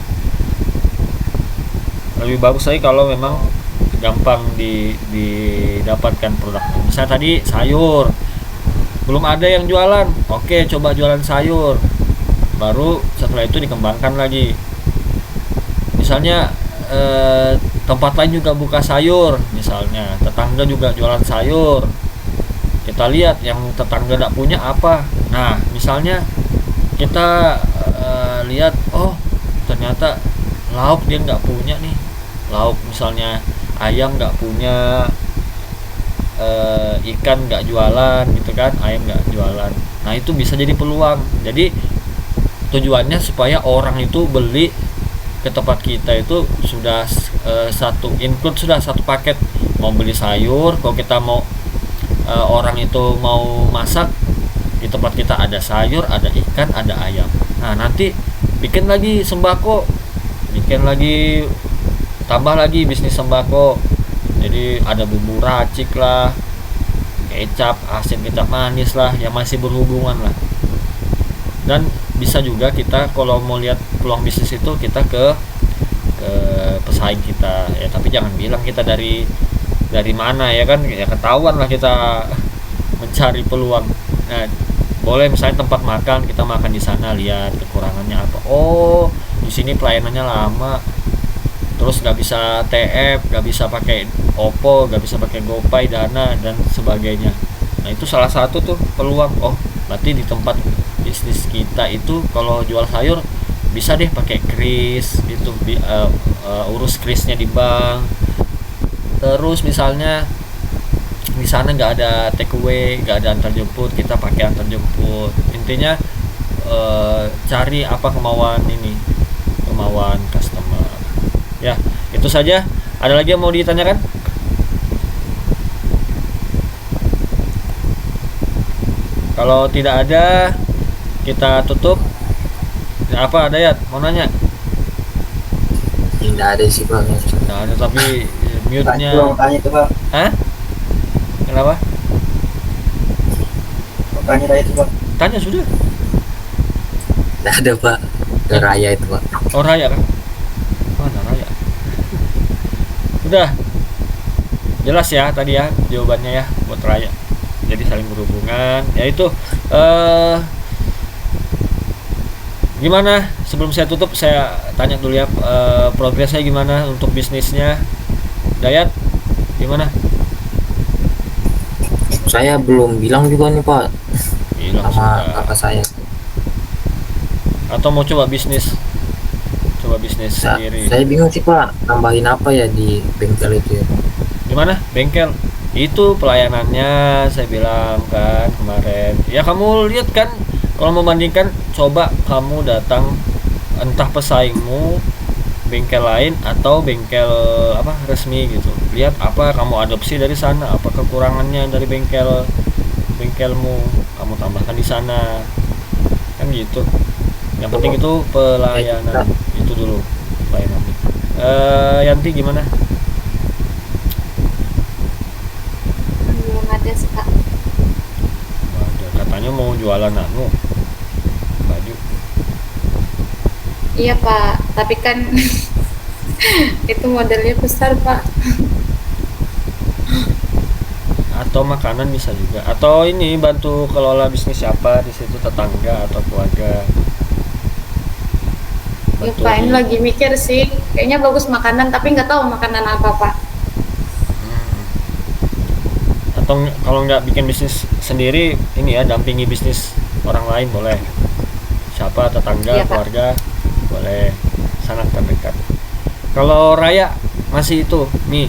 Lebih bagus lagi kalau memang gampang didapatkan produknya. Misalnya tadi sayur belum ada yang jualan, oke, coba jualan sayur, baru setelah itu dikembangkan lagi. Misalnya tempat lain juga buka sayur, misalnya tetangga juga jualan sayur, kita lihat yang tetangga tidak punya apa. Nah, misalnya kita lihat, oh ternyata lauk dia nggak punya nih, lauk misalnya ayam nggak punya, ikan nggak jualan gitu kan, ayam nggak jualan. Nah, itu bisa jadi peluang. Jadi tujuannya supaya orang itu beli ke tempat kita itu sudah sudah satu paket. Mau beli sayur, kalau kita mau orang itu mau masak, di tempat kita ada sayur, ada ikan, ada ayam. Nah, nanti bikin lagi sembako, tambah lagi bisnis sembako. Jadi ada bumbu racik lah, kecap, asin, kecap manis lah, yang masih berhubungan lah. Dan bisa juga kita kalau mau lihat peluang bisnis itu, kita ke pesaing kita ya, tapi jangan bilang kita dari mana ya kan, ya ketahuan lah kita mencari peluang. Nah, boleh misalnya tempat makan, kita makan di sana, lihat kekurangannya apa. Oh, di sini pelayanannya lama, terus nggak bisa TF, nggak bisa pakai OPPO, nggak bisa pakai GoPay, Dana dan sebagainya. Nah, itu salah satu tuh peluang. Oh, berarti di tempat bisnis kita itu kalau jual sayur bisa deh pakai kris gitu, urus krisnya di bank. Terus misalnya di sana nggak ada take away, nggak ada antar jemput, kita pakai antar jemput. Intinya cari apa kemauan customer. Ya, itu saja. Ada lagi yang mau ditanyakan? Kalau tidak ada, kita tutup. Apa ada ya? Mau nanya? Tidak ada sih Bang. Tidak ada, tapi mute-nya. Tanya itu Bang. Hah? Kenapa? Tanya itu Bang. Tanya sudah. Nggak ada Pak, ke raya itu Pak. Oh raya kan? Mana raya? Udah jelas ya tadi ya jawabannya ya buat raya. Jadi saling berhubungan. Ya itu gimana? Sebelum saya tutup saya tanya dulu ya progresnya gimana untuk bisnisnya. Dayat gimana? Saya belum bilang juga nih Pak Bilang sama sudah. kakak saya. Atau mau coba bisnis? Coba bisnis sendiri. Saya bingung sih Pak, nambahin apa ya di bengkel itu ya. Gimana? Bengkel? Itu pelayanannya saya bilang kan kemarin. Ya kamu lihat kan kalau membandingkan coba kamu datang entah pesaingmu bengkel lain atau bengkel apa resmi gitu. Lihat apa kamu adopsi dari sana, apa kekurangannya dari bengkelmu kamu tambahkan di sana. Kan gitu. Yang penting itu pelayanan itu dulu pelayanan. Yanti gimana? Belum ada sih Kak. Ada katanya mau jualan baju. Iya Pak, tapi kan itu modelnya besar Pak. Atau makanan bisa juga. Atau ini bantu kelola bisnis siapa di situ tetangga atau keluarga. Ya Bantu Pak, ini di- lagi mikir sih. Kayaknya bagus makanan, tapi nggak tahu makanan apa Pak. Atau kalau nggak bikin bisnis sendiri ini ya dampingi bisnis orang lain boleh. Siapa tetangga Iya, Pak. keluarga boleh sangat terdekat. Kalau Raya masih itu nih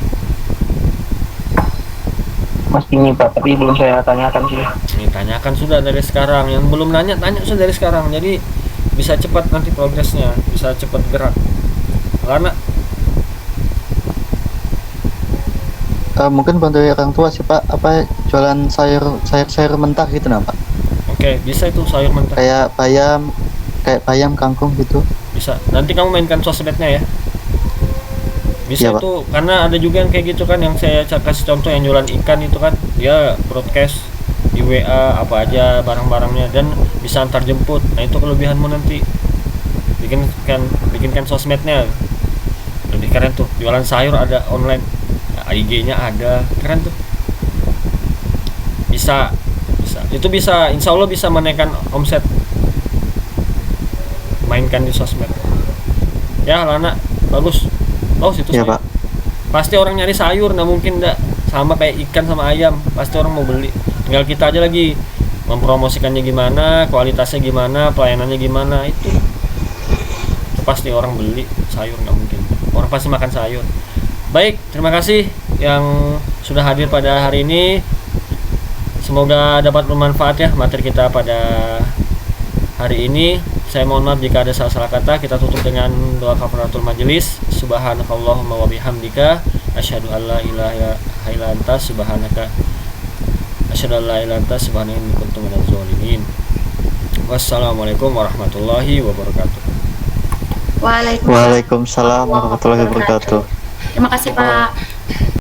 Masih ini Pak, tapi belum saya tanyakan sih. nih tanyakan sudah dari sekarang. Yang belum nanya tanya sudah dari sekarang. Jadi bisa cepat nanti progresnya, bisa cepat gerak. Karena Mungkin bantu orang tua sih Pak, apa jualan sayur mentah gitu nah Pak. oke, bisa itu sayur mentah. Kayak bayam, kangkung gitu. Bisa. Nanti kamu mainkan sosmednya ya. Bisa Iya, Pak. itu karena ada juga yang kayak gitu kan yang saya kasih contoh yang jualan ikan itu kan dia broadcast di WA apa aja barang-barangnya dan bisa antar jemput. Nah, itu kelebihanmu nanti. Bikinkan sosmednya. Lebih keren tuh. Jualan sayur ada online. Nah, IG-nya ada. Keren tuh. Bisa. Itu bisa insya Allah bisa menaikkan omset. Mainkan di sosmed. Ya, Lana, bagus. Itu Iya sayur. Pak. Pasti orang nyari sayur, nah mungkin enggak sama kayak ikan sama ayam, pasti orang mau beli. Tinggal kita aja lagi mempromosikannya gimana, kualitasnya gimana, pelayanannya gimana, itu pasti orang beli sayur, nggak mungkin orang pasti makan sayur. Baik, terima kasih yang sudah hadir pada hari ini. Semoga dapat bermanfaat ya materi kita pada hari ini. Saya mohon maaf jika ada salah-salah kata. Kita tutup dengan doa kafaratul majelis. Subhanakallahumma wa bihamdika asyhadu an la ilaha illa anta subhanaka asyhadu an la ilaha illa anta subhanaka inni kuntu minadz zalimin. Wassalamualaikum warahmatullahi wabarakatuh. Waalaikumsalam warahmatullahi wabarakatuh. Terima kasih Pak.